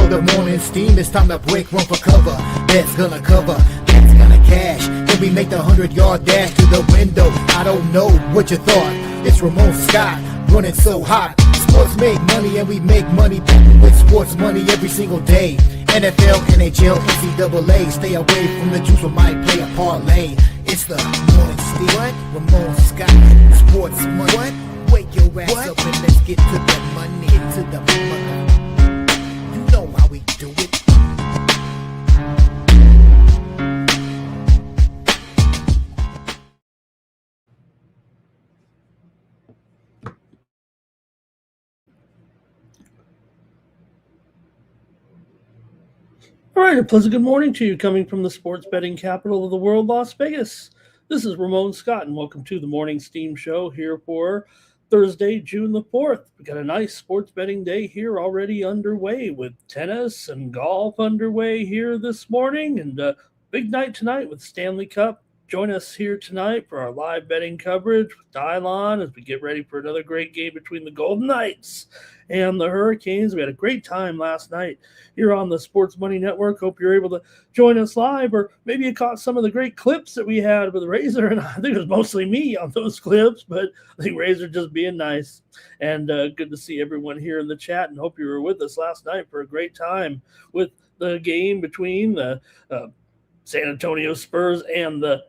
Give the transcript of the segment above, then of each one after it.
the morning steam, it's time to break one for cover. Bet's gonna cover, bet's gonna cash. Then we make the 100-yard dash to the window. I don't know what you thought. It's Ramon Scott, running so hot. Sports make money and we make money with sports money every single day. NFL, NHL, NCAA. Stay away from the juice, we might play a parlay. It's the morning steam. What? Ramon Scott, sports money. What? Wake your ass up and let's get to the money. Get to the money. You know how we do it. All right, a pleasant good morning to you coming from the sports betting capital of the world, Las Vegas. This is Ramon Scott, and welcome to the Morning Steam Show here for Thursday, June the 4th. We got a nice sports betting day here already underway with tennis and golf underway here this morning, and a big night tonight with Stanley Cup. Join us here tonight for our live betting coverage with Dylon as we get ready for another great game between the Golden Knights and the Hurricanes. We had a great time last night here on the Sports Money Network. Hope you're able to join us live, or maybe you caught some of the great clips that we had with Razor, and I think it was mostly me on those clips, but I think Razor just being nice. And good to see everyone here in the chat, and hope you were with us last night for a great time with the game between the San Antonio Spurs and the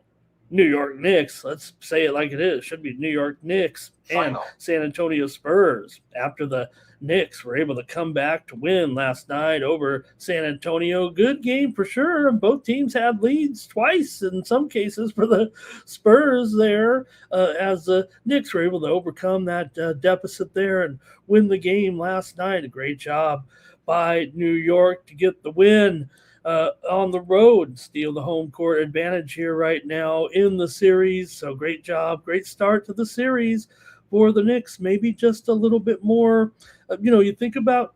New York Knicks. Let's say it like it is. It should be New York Knicks and San Antonio Spurs. After the Knicks were able to come back to win last night over San Antonio. Good game for sure. Both teams had leads twice in some cases for the Spurs there, as the Knicks were able to overcome that deficit there and win the game last night. A great job by New York to get the win on the road, steal the home court advantage here right now in the series. So great job, great start to the series for the Knicks. Maybe just a little bit more, you think about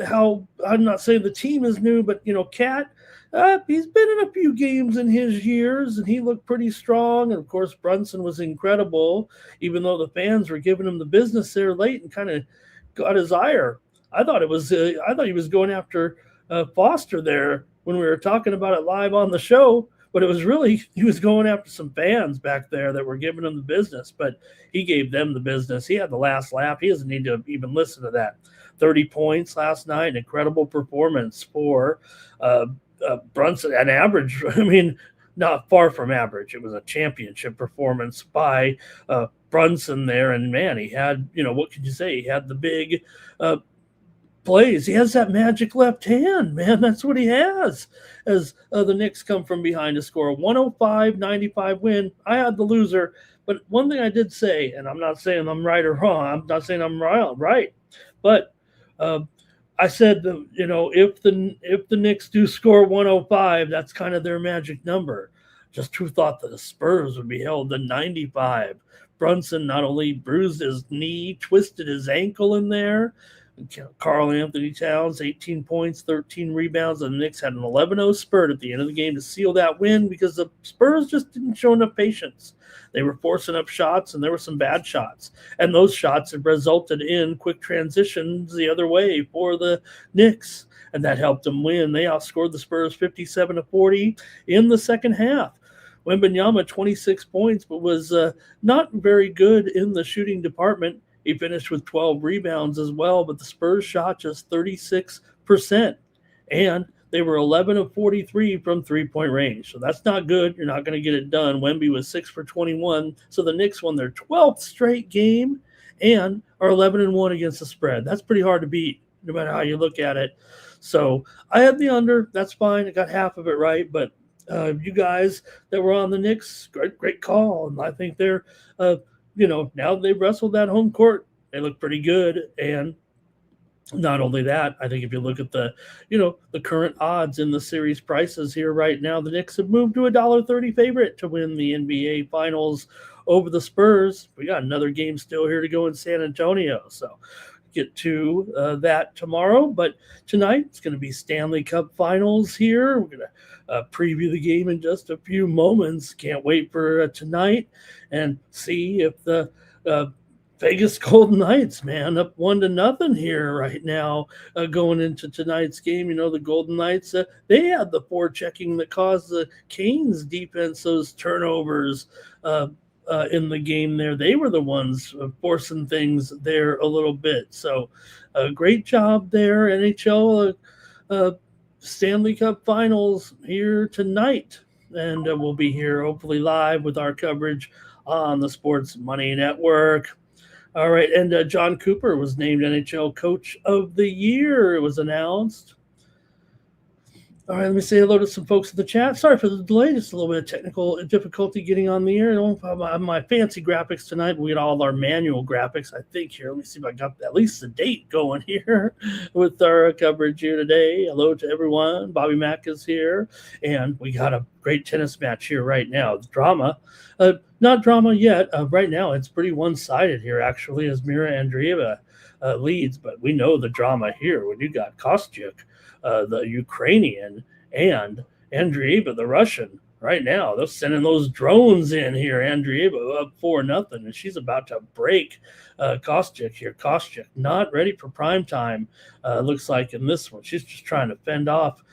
how, I'm not saying the team is new, but, Cat, he's been in a few games in his years, and he looked pretty strong. And, of course, Brunson was incredible, even though the fans were giving him the business there late and kind of got his ire. I thought he was going after Foster there when we were talking about it live on the show, but it was really, he was going after some fans back there that were giving him the business, but he gave them the business. He had the last laugh. He doesn't need to even listen to that. 30 points last night, an incredible performance for Brunson, an average. I mean, not far from average. It was a championship performance by Brunson there, and man, he had, what could you say? He had the big plays. He has that magic left hand, man. That's what he has. As the Knicks come from behind to score a 105-95 win. I had the loser, but one thing I did say, and I'm not saying I'm right or wrong. I'm not saying I'm right, but I said, if the Knicks do score 105, that's kind of their magic number. Just who thought that the Spurs would be held to 95? Brunson not only bruised his knee, twisted his ankle in there. Karl Anthony Towns, 18 points, 13 rebounds, and the Knicks had an 11-0 spurt at the end of the game to seal that win because the Spurs just didn't show enough patience. They were forcing up shots, and there were some bad shots. And those shots have resulted in quick transitions the other way for the Knicks, and that helped them win. They outscored the Spurs 57-40 in the second half. Wembanyama, 26 points, but was not very good in the shooting department. He finished with 12 rebounds as well, but the Spurs shot just 36%, and they were 11 of 43 from three-point range. So that's not good. You're not going to get it done. Wemby was 6 for 21, so the Knicks won their 12th straight game and are 11-1 against the spread. That's pretty hard to beat, no matter how you look at it. So I had the under. That's fine. I got half of it right, but you guys that were on the Knicks, great call, and I think they're now they've wrestled that home court, they look pretty good. And not only that, I think if you look at the current odds in the series prices here right now, the Knicks have moved to a $1.30 favorite to win the NBA Finals over the Spurs. We got another game still here to go in San Antonio, so get to that tomorrow. But tonight it's going to be Stanley Cup Finals here. We're going to preview the game in just a few moments. Can't wait for tonight and see if the Vegas Golden Knights, man, up 1-0 here right now, going into tonight's game. The Golden Knights, they had the forechecking that caused the Canes defense those turnovers in the game there. They were the ones forcing things there a little bit. So, great job there, NHL Stanley Cup Finals here tonight. And we'll be here hopefully live with our coverage on the Sports Money Network. All right, and John Cooper was named NHL Coach of the Year. It was announced. All right, let me say hello to some folks in the chat. Sorry for the delay, just a little bit of technical difficulty getting on the air. I don't have my fancy graphics tonight. We got all our manual graphics, I think, here. Let me see if I got at least the date going here with our coverage here today. Hello to everyone. Bobby Mack is here, and we got a great tennis match here right now. Drama. Not drama yet. Right now, it's pretty one-sided here, actually, as Mira Andreeva leads. But we know the drama here when you got Kostyuk, the Ukrainian, and Andreeva, the Russian. Right now, they're sending those drones in here. Andreeva up 4-0, and she's about to break Kostyuk here. Kostyuk not ready for prime time, looks like in this one. She's just trying to fend off,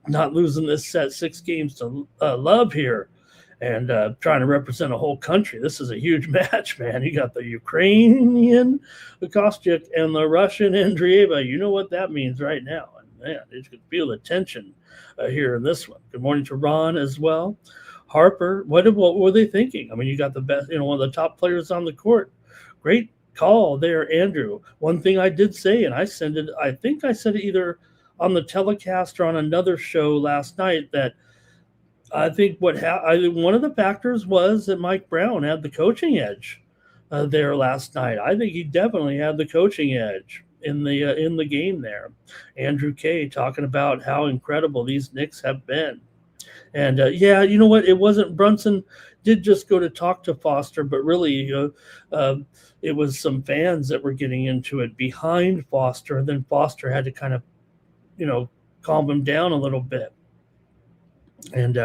not losing this set 6 games to love here. And trying to represent a whole country. This is a huge match, man. You got the Ukrainian Kostyuk and the Russian Andreeva. You know what that means right now. And man, you can feel the tension here in this one. Good morning to Ron as well. Harper, what were they thinking? I mean, you got the best, one of the top players on the court. Great call there, Andrew. One thing I did say, and I think I said it either on the telecast or on another show last night, that I think one of the factors was that Mike Brown had the coaching edge there last night. I think he definitely had the coaching edge in the game there. Andrew Kay talking about how incredible these Knicks have been. And yeah, you know what? It wasn't Brunson did just go to talk to Foster, but really it was some fans that were getting into it behind Foster, and then Foster had to kind of, calm him down a little bit. And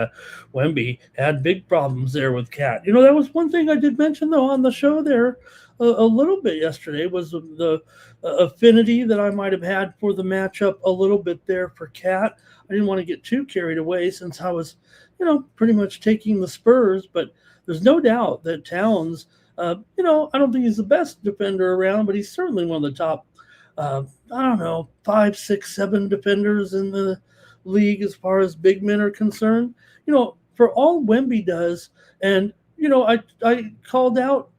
Wemby had big problems there with Cat. That was one thing I did mention, though, on the show there a little bit yesterday, was the affinity that I might have had for the matchup a little bit there for Cat. I didn't want to get too carried away since I was, pretty much taking the Spurs. But there's no doubt that Towns, I don't think he's the best defender around, but he's certainly one of the top, 5, 6, 7 defenders in the league as far as big men are concerned. For all Wemby does, and I called out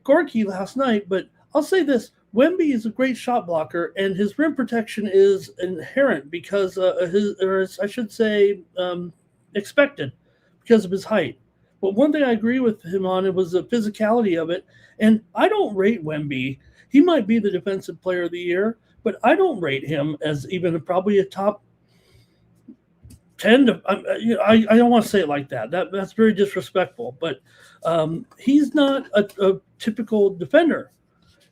Gorky last night, but I'll say this: Wemby is a great shot blocker, and his rim protection is inherent because expected because of his height. But one thing I agree with him on, it was the physicality of it, and I don't rate Wemby. He might be the defensive player of the year, but I don't rate him as even probably a top 10 to, I don't want to say it like that. That's very disrespectful, but he's not a typical defender.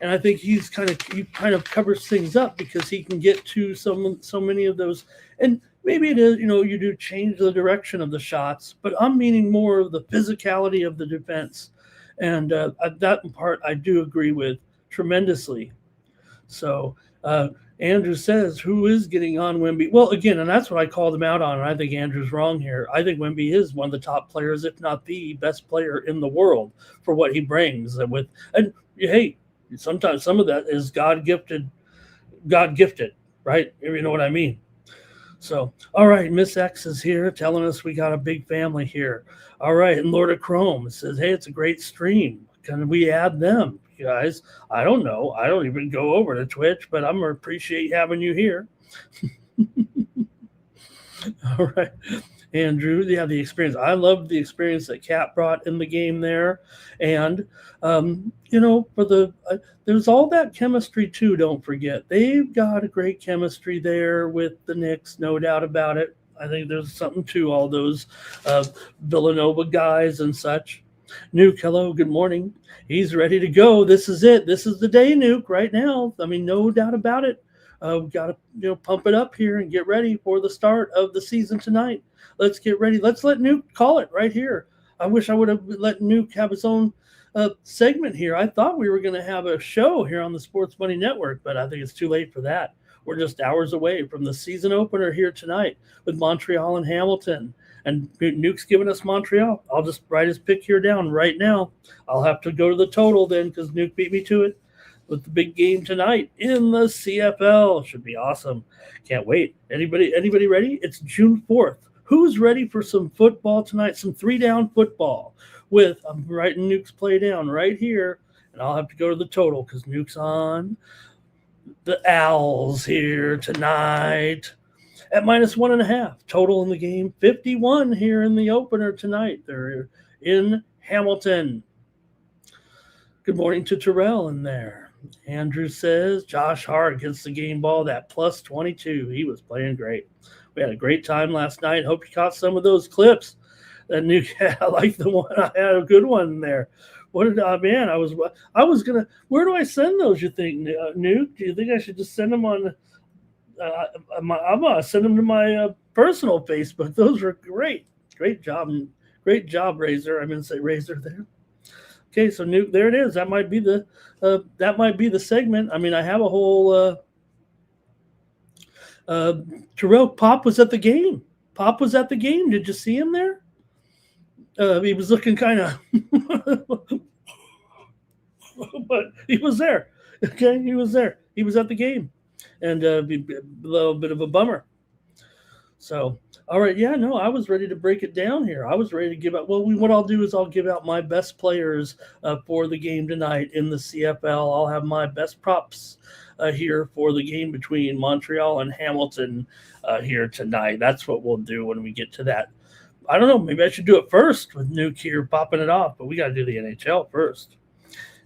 And I think he kind of covers things up because he can get to so many of those. And maybe it is, you do change the direction of the shots, but I'm meaning more of the physicality of the defense. And that part I do agree with tremendously. So Andrew says, who is getting on Wemby? Well, again, and that's what I called him out on, and I think Andrew's wrong here. I think Wemby is one of the top players, if not the best player in the world for what he brings. And hey, sometimes some of that is God gifted, right? You know what I mean? So, all right, Miss X is here telling us we got a big family here. All right, and Lord of Chrome says, hey, it's a great stream. Can we add them? You guys, I don't know. I don't even go over to Twitch, but I'm going to appreciate having you here. All right. Andrew, yeah, the experience. I love the experience that Kat brought in the game there. And, there's all that chemistry too, don't forget. They've got a great chemistry there with the Knicks, no doubt about it. I think there's something to all those Villanova guys and such. Nuke, hello, good morning. He's ready to go. This is it. This is the day, Nuke, right now. I mean, no doubt about it. We've got to, pump it up here and get ready for the start of the season tonight. Let's get ready. Let's let Nuke call it right here. I wish I would have let Nuke have his own segment here. I thought we were going to have a show here on the Sports Money Network, but I think it's too late for that. We're just hours away from the season opener here tonight with Montreal and Hamilton. And Nuke's giving us Montreal. I'll just write his pick here down right now. I'll have to go to the total then because Nuke beat me to it with the big game tonight in the CFL. Should be awesome. Can't wait. Anybody ready? It's June 4th. Who's ready for some football tonight? Some 3-down football I'm writing Nuke's play down right here, and I'll have to go to the total because Nuke's on the Owls here tonight at -1.5. Total in the game, 51 here in the opener tonight. They're in Hamilton. Good morning to Terrell in there. Andrew says Josh Hart gets the game ball, that +22. He was playing great. We had a great time last night. Hope you caught some of those clips. That Nuke had. I like the one. I had a good one in there. What did I was gonna. Where do I send those? You think, Nuke? Do you think I should just send them on? I'm gonna send them to my personal Facebook. Those were great. Great job, Razor. I'm gonna say Razor there. Okay, so Nuke, there it is. That might be the segment. I mean, I have a whole. Terrell Pop was at the game. Did you see him there? He was looking kind of, but he was there. Okay, he was there. He was at the game, and a little bit of a bummer. So, all right, yeah, no, I was ready to break it down here. I was ready to give out. Well, what I'll do is I'll give out my best players for the game tonight in the CFL. I'll have my best props here for the game between Montreal and Hamilton here tonight. That's what we'll do when we get to that. I don't know. Maybe I should do it first with Nuke here popping it off, but we got to do the NHL first.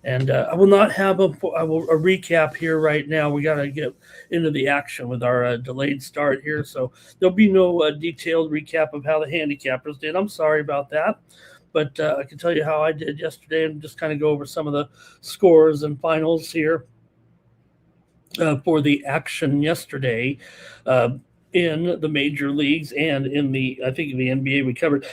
And I will not have a recap here right now. We got to get into the action with our delayed start here. So there'll be no detailed recap of how the handicappers did. I'm sorry about that. But I can tell you how I did yesterday and just kind of go over some of the scores and finals here for the action yesterday. In the major leagues and in the NBA we covered.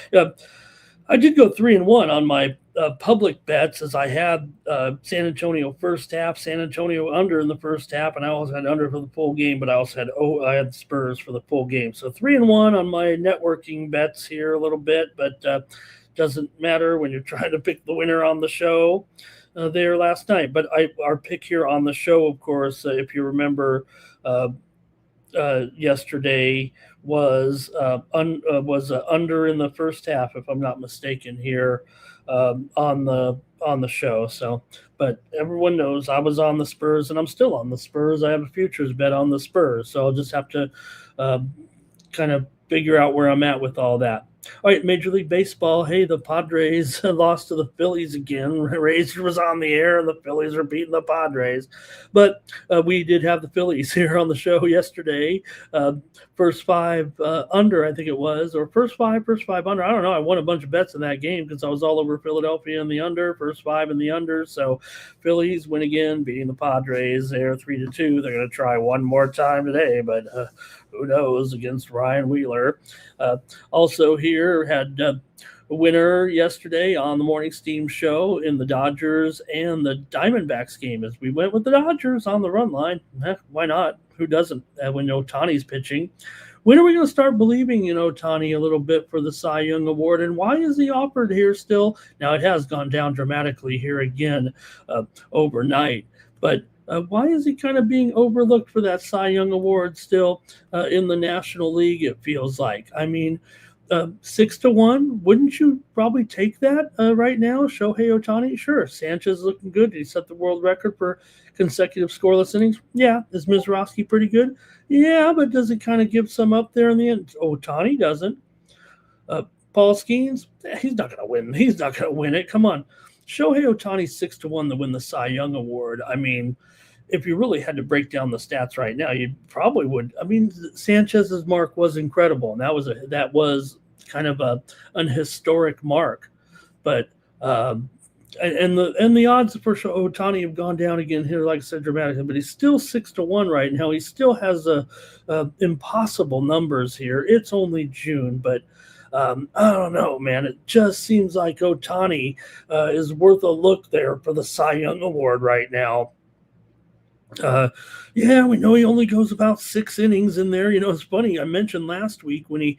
I did go 3-1 on my public bets as I had San Antonio first half, San Antonio under in the first half, and I also had under for the full game, but I also had Spurs for the full game. So 3-1 on my networking bets here a little bit, but doesn't matter when you're trying to pick the winner on the show there last night. But our pick here on the show, of course, if you remember, yesterday was under in the first half, if I'm not mistaken, here on the show. So, but everyone knows I was on the Spurs, and I'm still on the Spurs. I have a futures bet on the Spurs, so I'll just have to kind of figure out where I'm at with all that. All right, Major League Baseball. Hey, the Padres lost to the Phillies again. Razor was on the air, and the Phillies are beating the Padres. But we did have the Phillies here on the show yesterday. First five under, I think it was, or first five under. I don't know. I won a bunch of bets in that game because I was all over Philadelphia in the under, first five in the under. So Phillies win again, beating the Padres there 3-2. They're going to try one more time today, but who knows, against Ryan Wheeler. Also here had a winner yesterday on the Morning Steam show in the Dodgers and the Diamondbacks game as we went with the Dodgers on the run line. Why not? Who doesn't when Ohtani's pitching? When are we going to start believing in Ohtani a little bit for the Cy Young Award? And why is he offered here still? Now, it has gone down dramatically here again overnight. But why is he kind of being overlooked for that Cy Young Award still in the National League, it feels like? I mean, 6-1, wouldn't you probably take that right now? Shohei Ohtani? Sure. Sanchez looking good. Did he set the world record for consecutive scoreless innings? Yeah. Is Mizrachi pretty good? Yeah, but does it kind of give some up there in the end? Ohtani doesn't. Paul Skeens? He's not going to win. He's not going to win it. Come on. Shohei Ohtani 6-1 to win the Cy Young Award. I mean, if you really had to break down the stats right now, you probably would. I mean, Sanchez's mark was incredible, and that was kind of an historic mark. But and the odds for Ohtani have gone down again here, like I said, dramatically. But he's still 6-1 right now. He still has impossible numbers here. It's only June, but I don't know, man. It just seems like Ohtani is worth a look there for the Cy Young Award right now. Yeah, we know he only goes about 6 innings in there. It's funny. I mentioned last week when he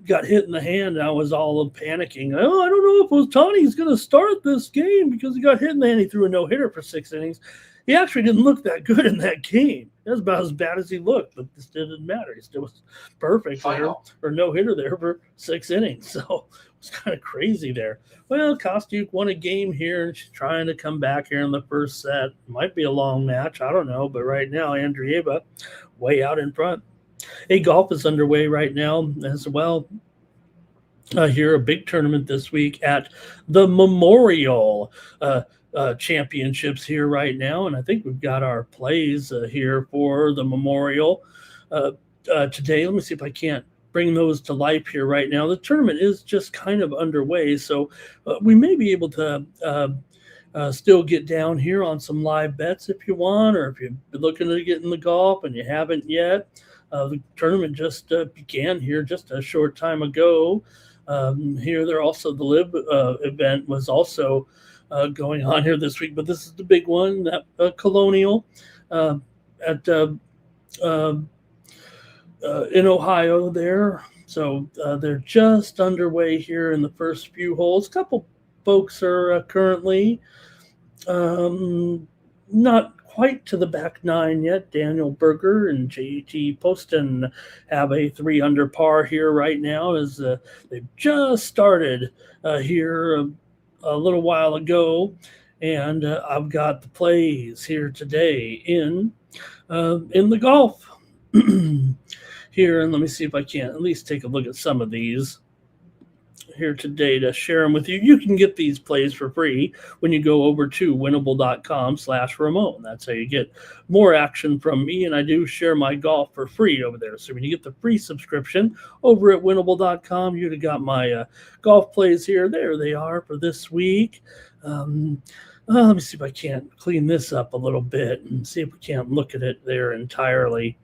got hit in the hand, I was all panicking. Oh, I don't know if Ohtani's going to start this game because he got hit in the hand. He threw a no-hitter for 6 innings. He actually didn't look that good in that game. That was about as bad as he looked, but this didn't matter. He still was perfect there, or no-hitter there for 6 innings. So it was kind of crazy there. Well, Kostyuk won a game here, and she's trying to come back here in the first set. Might be a long match. I don't know. But right now, Andreeva way out in front. Hey, golf is underway right now as well. Here, a big tournament this week at the Memorial Championships here right now. And I think we've got our plays here for the Memorial today. Let me see if I can't bring those to life here right now. The tournament is just kind of underway, so we may be able to still get down here on some live bets if you want, or if you've been looking to get in the golf and you haven't yet. The tournament just began here just a short time ago. Here, they're also the LIV event was also going on here this week, but this is the big one, that Colonial at in Ohio there. So they're just underway here in the first few holes. A couple folks are currently not quite to the back nine yet. Daniel Berger and J.T. Poston have a 3-under par here right now as they've just started here a little while ago. And I've got the plays here today in the golf. Here, and let me see if I can at least take a look at some of these here today to share them with you. You can get these plays for free when you go over to winnable.com/Ramon. That's how you get more action from me, and I do share my golf for free over there. So when you get the free subscription over at winnable.com, you've got my golf plays here. There they are for this week. Let me see if I can't clean this up a little bit and see if we can't look at it there entirely.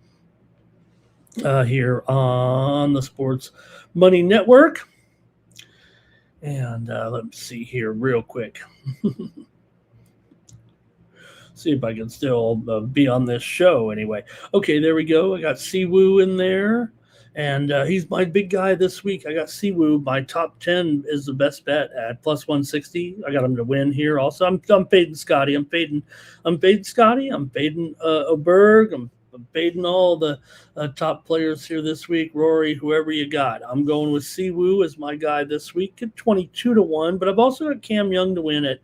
Here on the Sports Money Network. And let me see here real quick. See if I can still be on this show anyway. Okay, there we go. I got Siwoo in there. And he's my big guy this week. I got Siwoo. My top 10 is the best bet at plus 160. I got him to win here also. I'm fading Scotty. I'm fading Scotty. I'm fading Oberg. I'm fading all the top players here this week. Rory, whoever you got. I'm going with Siwoo as my guy this week at 22-1, but I've also got Cam Young to win at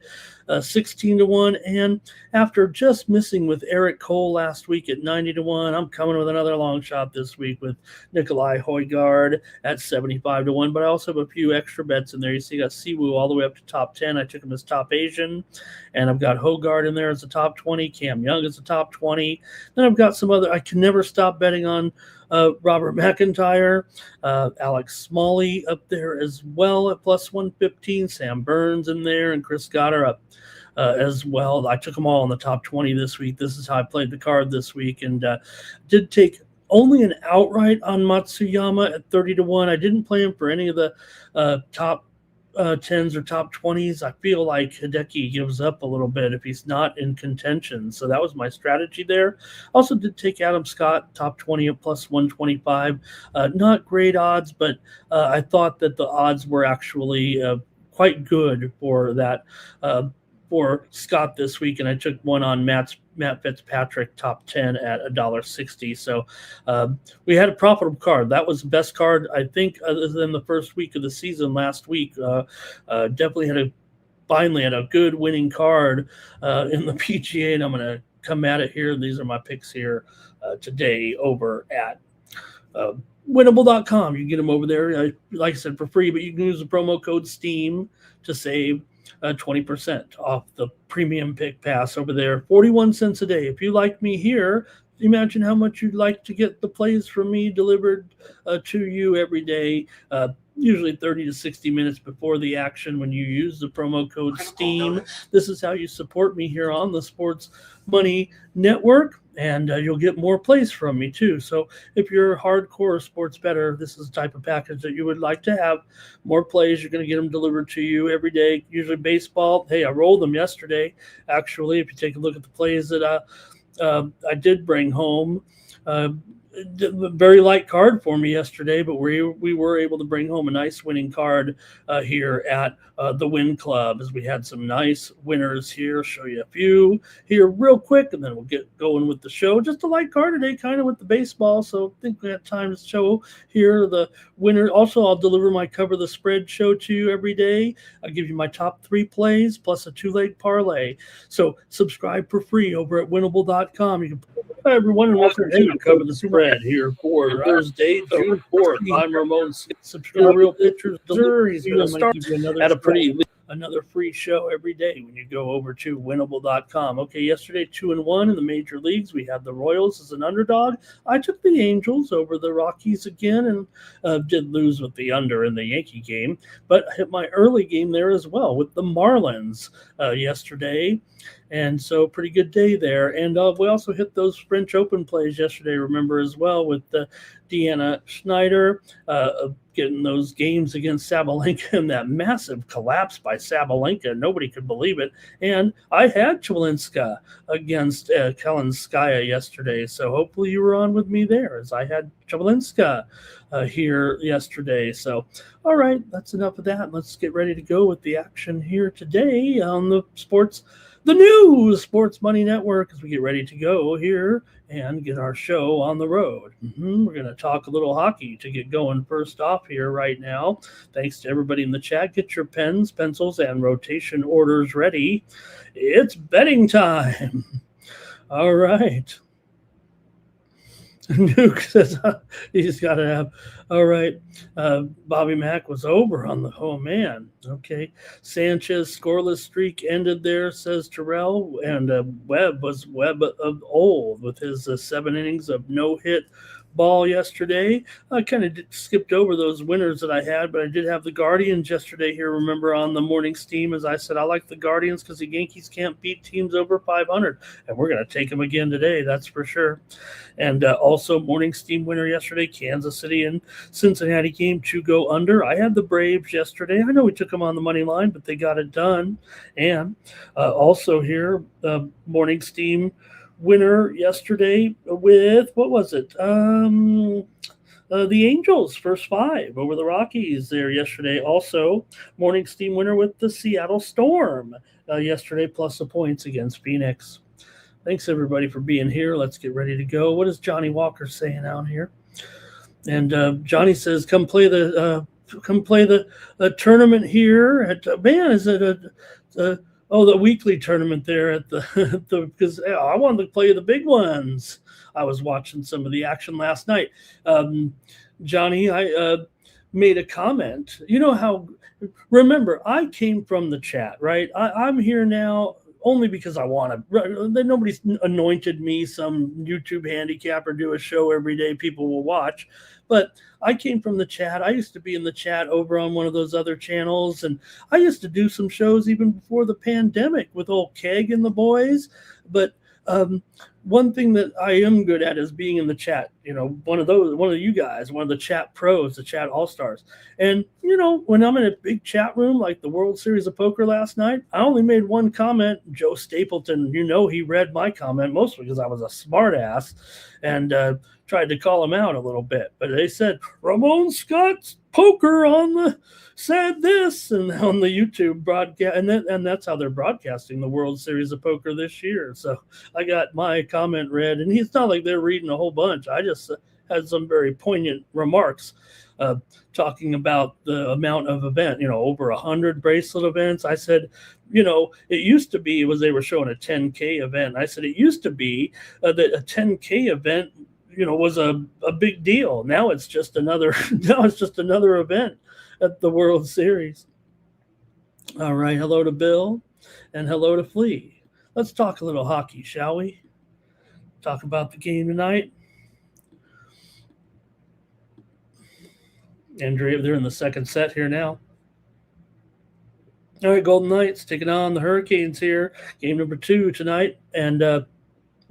16-1. And after just missing with Eric Cole last week at 90-1, I'm coming with another long shot this week with Nikolai Højgaard at 75-1. But I also have a few extra bets in there. You see, I got Siwoo all the way up to top 10. I took him as top Asian, and I've got Højgaard in there as a top 20. Cam Young as a top 20. Then I've got some other. I can never stop betting on Robert McIntyre, Alex Smalley up there as well at plus 115. Sam Burns in there, and Chris Goddard up as well. I took them all in the top 20 this week. This is how I played the card this week, and did take only an outright on Matsuyama at 30-1. I didn't play him for any of the top 10s or top 20s. I feel like Hideki gives up a little bit if he's not in contention. So that was my strategy there. Also did take Adam Scott, top 20 at plus 125. Not great odds, but I thought that the odds were actually quite good for that for Scott this week, and I took one on Matt Fitzpatrick, top 10 at $1.60. So we had a profitable card. That was the best card, I think, other than the first week of the season last week. Definitely finally had a good winning card in the PGA, and I'm going to come at it here. These are my picks here today over at winnable.com. You can get them over there, like I said, for free, but you can use the promo code STEAM to save 20% off the premium pick pass over there. 41 cents a day. If you like me here, imagine how much you'd like to get the plays from me delivered to you every day, usually 30 to 60 minutes before the action when you use the promo code STEAM. This is how you support me here on the Sports Money Network. And you'll get more plays from me too. So if you're a hardcore sports bettor, this is the type of package that you would like to have. More plays, you're going to get them delivered to you every day. Usually baseball. Hey, I rolled them yesterday. Actually, if you take a look at the plays that I did bring home, very light card for me yesterday, but we were able to bring home a nice winning card here at the Win Club, as we had some nice winners here. Show you a few here real quick, and then we'll get going with the show. Just a light card today, kind of with the baseball, so I think we have time to show here the winner. Also, I'll deliver my Cover the Spread show to you every day. I'll give you my top 3 plays plus a 2-leg parlay. So subscribe for free over at winnable.com. You can Hi, everyone, and welcome to Cover the Spread here for Thursday, June 4th. I'm Ramon Scott. Subscribe Real Pictures. He's going to start at another free show every day when you go over to winnable.com. Okay, yesterday 2-1 in the major leagues. We had the Royals as an underdog. I took the Angels over the Rockies again and did lose with the under in the Yankee game, but hit my early game there as well with the Marlins yesterday. And so pretty good day there. And we also hit those French Open plays yesterday, remember, as well, with Deanna Schneider getting those games against Sabalenka and that massive collapse by Sabalenka. Nobody could believe it. And I had Chwalinska against Kalinskaya yesterday. So hopefully you were on with me there, as I had Chwalinska here yesterday. So, all right, that's enough of that. Let's get ready to go with the action here today on the new Sports Money Network, as we get ready to go here and get our show on the road. We're going to talk a little hockey to get going first off here right now. Thanks to everybody in the chat. Get your pens, pencils, and rotation orders ready. It's betting time. All right. Nuke says he's got to have. All right. Bobby Mack was over on the. Oh, man. Okay. Sanchez scoreless streak ended there, says Terrell. And Webb of old with his 7 innings of no-hit ball yesterday. I kind of skipped over those winners that I had, but I did have the Guardians yesterday here, remember, on the morning steam. As I said, I like the Guardians because the Yankees can't beat teams over 500, and we're going to take them again today, that's for sure. And also morning steam winner yesterday, Kansas City and Cincinnati game to go under. I had the Braves yesterday. I know we took them on the money line, but they got it done. And also here, morning steam winner yesterday with, what was it? The Angels, first 5 over the Rockies there yesterday. Also, morning steam winner with the Seattle Storm yesterday, plus the points against Phoenix. Thanks, everybody, for being here. Let's get ready to go. What is Johnny Walker saying out here? And Johnny says, come play the tournament here at, man, is it the weekly tournament there at the because I wanted to play the big ones. I was watching some of the action last night. Johnny, I made a comment. You know how, remember, I came from the chat, right? I'm here now only because I want to. Nobody's anointed me some YouTube handicapper, do a show every day people will watch. But I came from the chat. I used to be in the chat over on one of those other channels, and I used to do some shows even before the pandemic with old Keg and the boys. But one thing that I am good at is being in the chat. You know, one of you guys, one of the chat pros, the chat all-stars. And, you know, when I'm in a big chat room like the World Series of Poker last night, I only made one comment. Joe Stapleton, you know, he read my comment mostly because I was a smart ass and tried to call him out a little bit. But they said, Ramon Scott's poker said this, and on the YouTube broadcast, and that's how they're broadcasting the World Series of Poker this year. So I got my comment read, and it's not like they're reading a whole bunch. I just had some very poignant remarks talking about the amount of event, you know, over 100 bracelet events. I said, you know, it used to be they were showing a 10K event. I said it used to be that a 10K event, you know, was a big deal. Now it's just another event at the World Series. All right. Hello to Bill and hello to Flea. Let's talk a little hockey, shall we? Talk about the game tonight. Andrea, they're in the second set here now. All right, Golden Knights taking on the Hurricanes here. Game number 2 tonight. And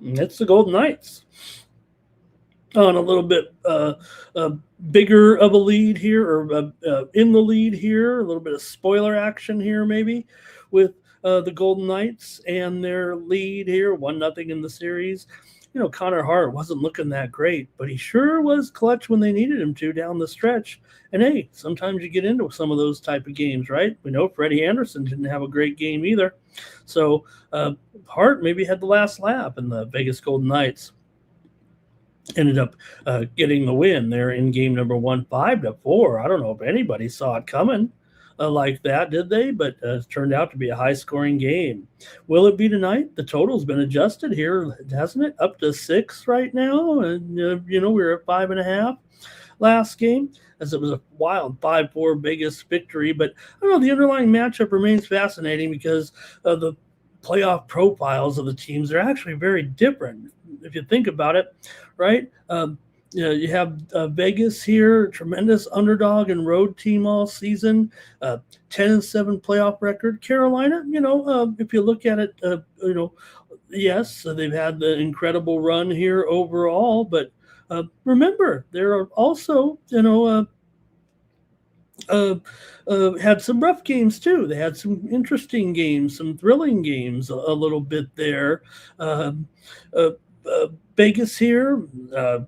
It's the Golden Knights on a little bit bigger of a lead here, or in the lead here, a little bit of spoiler action here maybe with the Golden Knights and their lead here, 1-0 in the series. Connor Hart wasn't looking that great, but he sure was clutch when they needed him to down the stretch. And hey, sometimes you get into some of those type of games, right? We know Freddie Anderson didn't have a great game either. So Hart maybe had the last laugh, and the Vegas Golden Knights ended up getting the win there in game number 1, 5-4. I don't know if anybody saw it coming like that, did they? But it turned out to be a high-scoring game. Will it be tonight? The total's been adjusted here, hasn't it? Up to 6 right now. And, we were at 5.5 last game, as it was a wild 5-4 Vegas victory. But I don't know, the underlying matchup remains fascinating because the playoff profiles of the teams are actually very different if you think about it, right? You have Vegas here, tremendous underdog and road team all season, 10-7 playoff record. Carolina, if you look at it, yes, they've had the incredible run here overall, but remember, there are also, had some rough games too. They had some interesting games, some thrilling games a little bit there. Vegas here,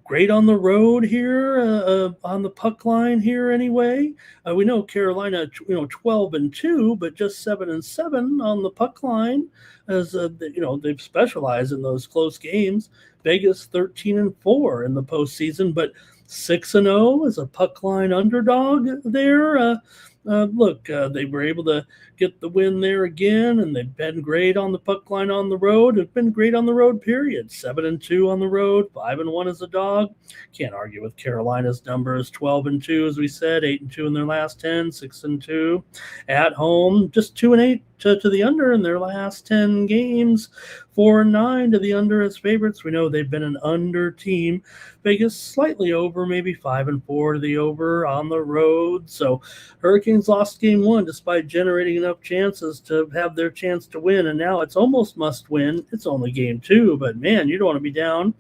great on the road here, on the puck line here anyway. We know Carolina, 12-2, but just 7-7 on the puck line, as they've specialized in those close games. Vegas 13-4 in the postseason, but 6-0 as a puck line underdog there. They were able to get the win there again, and they've been great on the puck line on the road. They've been great on the road, period. 7-2 on the road, 5-1 as a dog. Can't argue with Carolina's numbers. 12-2, as we said, 8-2 in their last 10, 6-2 at home. Just 2-8 to the under in their last 10 games. 4-9 to the under as favorites. We know they've been an under team. Vegas slightly over, maybe 5-4 to the over on the road. So Hurricanes lost game 1 despite generating enough chances to have their chance to win, and now it's almost must win. It's only game 2, but man, you don't want to be down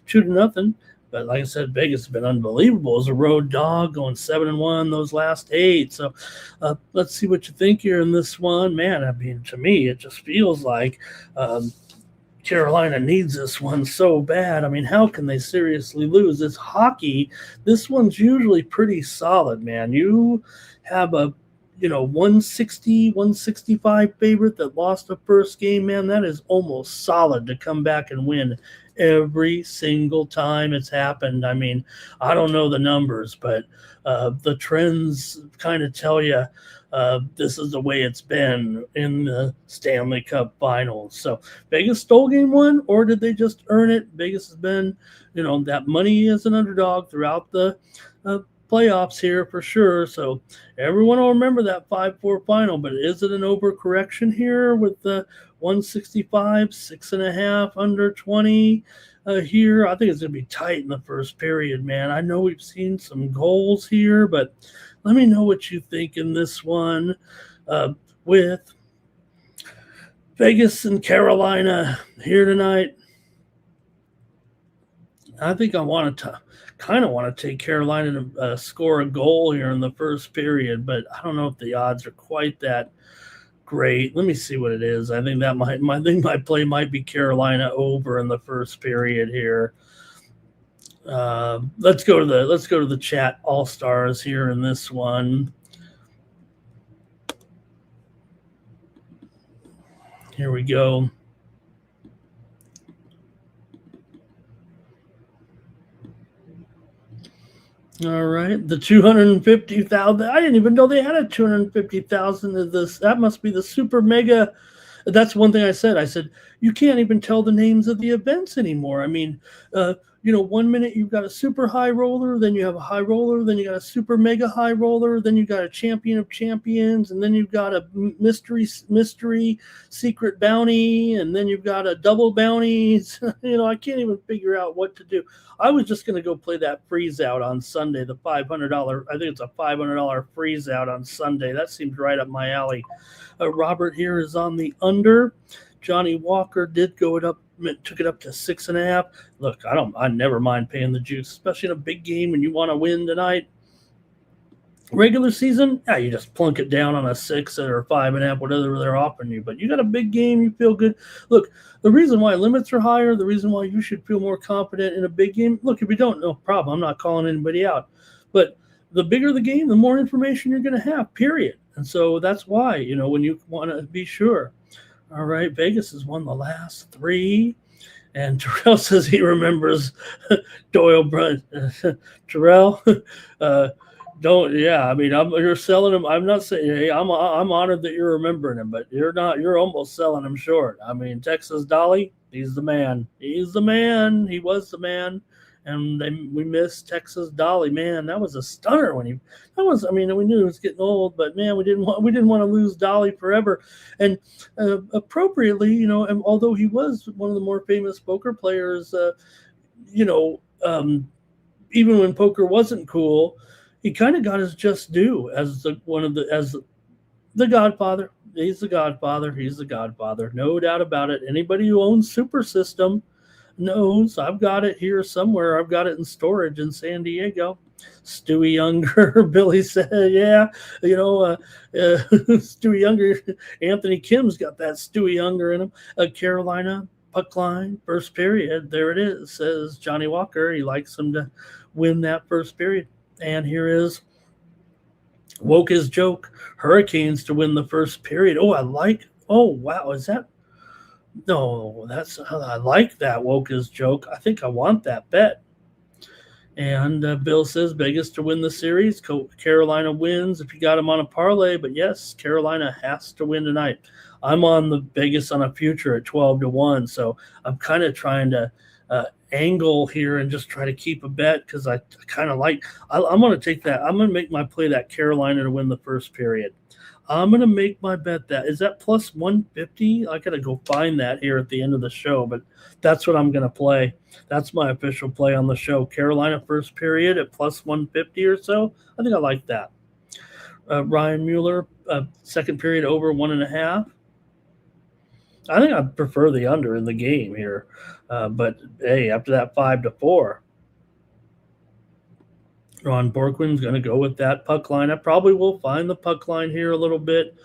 2-0. But like I said, Vegas has been unbelievable as a road dog, going 7-1 those last 8. So let's see what you think here in this one. Man, I mean, to me, it just feels like Carolina needs this one so bad. I mean, how can they seriously lose? It's hockey. This one's usually pretty solid, man. You have a 160, 165 favorite that lost the first game, man. That is almost solid to come back and win every single time it's happened. I mean, I don't know the numbers, but the trends kind of tell you this is the way it's been in the Stanley Cup Finals. So Vegas stole game 1, or did they just earn it? Vegas has been, that money as an underdog throughout the playoffs here for sure. So everyone will remember that 5-4 final, but is it an overcorrection here with the 165, 6.5 under 20 here? I think it's going to be tight in the first period, man. I know we've seen some goals here, but let me know what you think in this one with Vegas and Carolina here tonight. I think I want to take Carolina to score a goal here in the first period, but I don't know if the odds are quite that great. Let me see what it is. I think that my play might be Carolina over in the first period here. Let's go to the chat all-stars here in this one. Here we go. All right, the 250,000. I didn't even know they had a 250,000 of this. That must be the super mega. That's one thing I said. I said, you can't even tell the names of the events anymore. I mean, 1 minute you've got a super high roller, then you have a high roller, then you got a super mega high roller, then you got a champion of champions, and then you've got a mystery secret bounty, and then you've got a double bounties. I can't even figure out what to do. I was just going to go play that freeze out on Sunday, the $500. I think it's a $500 freeze out on Sunday. That seems right up my alley. Robert here is on the under. Johnny Walker did go it up took it up to 6.5. Look, I never mind paying the juice, especially in a big game when you want to win tonight. Regular season, yeah, you just plunk it down on a 6 or 5.5, whatever they're offering you. But you got a big game, you feel good. Look, the reason why limits are higher, the reason why you should feel more confident in a big game. Look, if you don't, no problem. I'm not calling anybody out. But the bigger the game, the more information you're going to have, period. And so that's why, when you want to be sure. All right, Vegas has won the last 3. And Terrell says he remembers Doyle Brunt. Terrell, you're selling him. I'm not saying, hey, I'm honored that you're remembering him, but you're not. You're almost selling him short. I mean, Texas Dolly, he's the man. He's the man. He was the man. And we missed Texas Dolly. Man, that was a stunner we knew he was getting old, but man, we didn't want to lose Dolly forever. And appropriately, and although he was one of the more famous poker players, even when poker wasn't cool, he kind of got his just due as the Godfather. He's the Godfather. He's the Godfather. No doubt about it. Anybody who owns Super System knows I've got it here somewhere. I've got it in storage in San Diego. Stewie Younger, Billy said, yeah, Stewie Younger, Anthony Kim's got that Stewie Younger in him. Carolina puck line, first period. There it is, says Johnny Walker. He likes him to win that first period. And here is Woke his joke. Hurricanes to win the first period. Oh, wow. Is that? No, I like that Woke his joke. I think I want that bet. And Bill says Vegas to win the series. Carolina wins if you got him on a parlay. But yes, Carolina has to win tonight. I'm on the Vegas on a future at 12-1. So I'm kind of trying to angle here and just try to keep a bet because I kind of like. I'm going to take that. I'm going to make my play that Carolina to win the first period. I'm going to make my bet that. Is that plus 150? I got to go find that here at the end of the show, but that's what I'm going to play. That's my official play on the show. Carolina first period at plus 150 or so. I think I like that. Ryan Mueller, second period over 1.5. I think I prefer the under in the game here. But, hey, after that 5-4. Ron Borkman's going to go with that puck line. I probably will find the puck line here a little bit.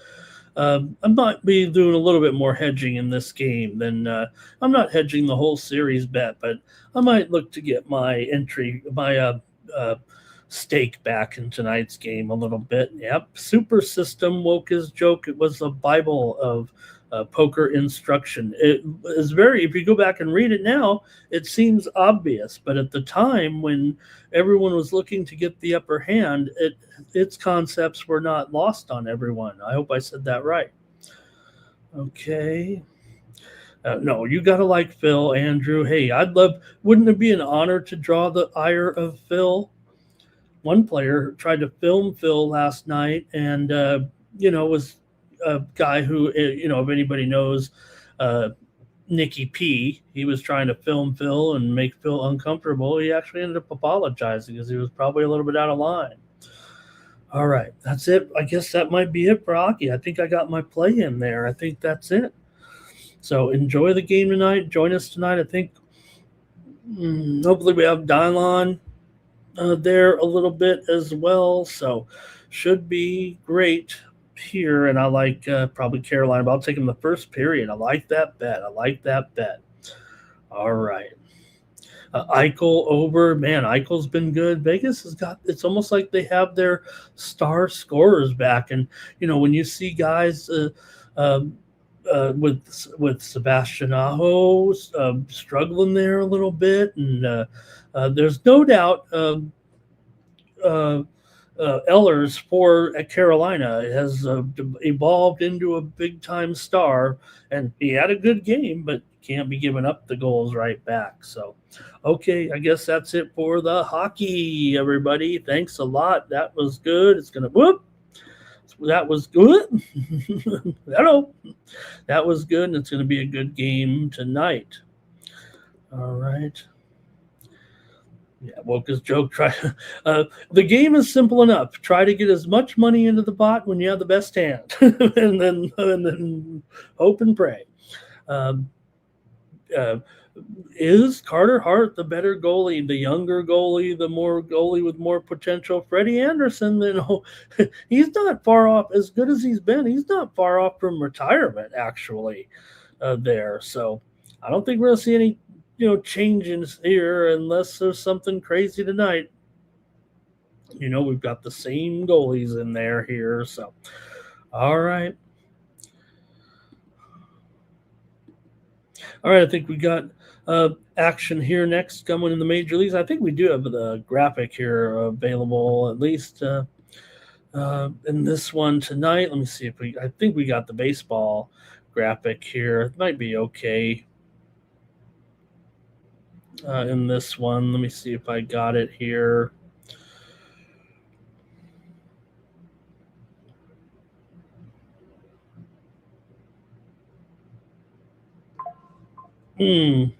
I might be doing a little bit more hedging in this game than I'm not hedging the whole series bet, but I might look to get my stake back in tonight's game a little bit. Yep, Super System woke his joke. It was a Bible of poker instruction. It is if you go back and read it now, it seems obvious, but at the time when everyone was looking to get the upper hand, its concepts were not lost on everyone. I hope I said that right. Okay. No, you got to like Phil, Andrew. Hey, wouldn't it be an honor to draw the ire of Phil? One player tried to film Phil last night and, was a guy who, if anybody knows Nicky P, he was trying to film Phil and make Phil uncomfortable. He actually ended up apologizing because he was probably a little bit out of line. All right, that's it. I guess that might be it for hockey. I think I got my play in there. I think that's it. So enjoy the game tonight. Join us tonight. I think hopefully we have Dylon there a little bit as well. So should be great here. And I like probably Carolina, but I'll take them the first period. I like that bet. All right. Eichel over. Man, Eichel's been good. Vegas has got, it's almost like they have their star scorers back. And, when you see guys with Sebastian Aho struggling there a little bit, and there's no doubt Ehlers at Carolina has evolved into a big-time star, and he had a good game, but can't be giving up the goals right back. So, okay, I guess that's it for the hockey, everybody. Thanks a lot. That was good. That was good. Hello. That was good, and it's going to be a good game tonight. All right. Yeah, Woka's joke. The game is simple enough. Try to get as much money into the pot when you have the best hand, and then hope and pray. is Carter Hart the better goalie, the younger goalie, the more goalie with more potential? Freddie Anderson, he's not far off. As good as he's been, he's not far off from retirement, actually, there. So I don't think we're going to see any, changes here unless there's something crazy tonight. We've got the same goalies in there here. So, all right. All right, I think we got action here next coming in the major leagues. I think we do have the graphic here available, at least in this one tonight. Let me see if I think we got the baseball graphic here. It might be okay in this one. Let me see if I got it here. I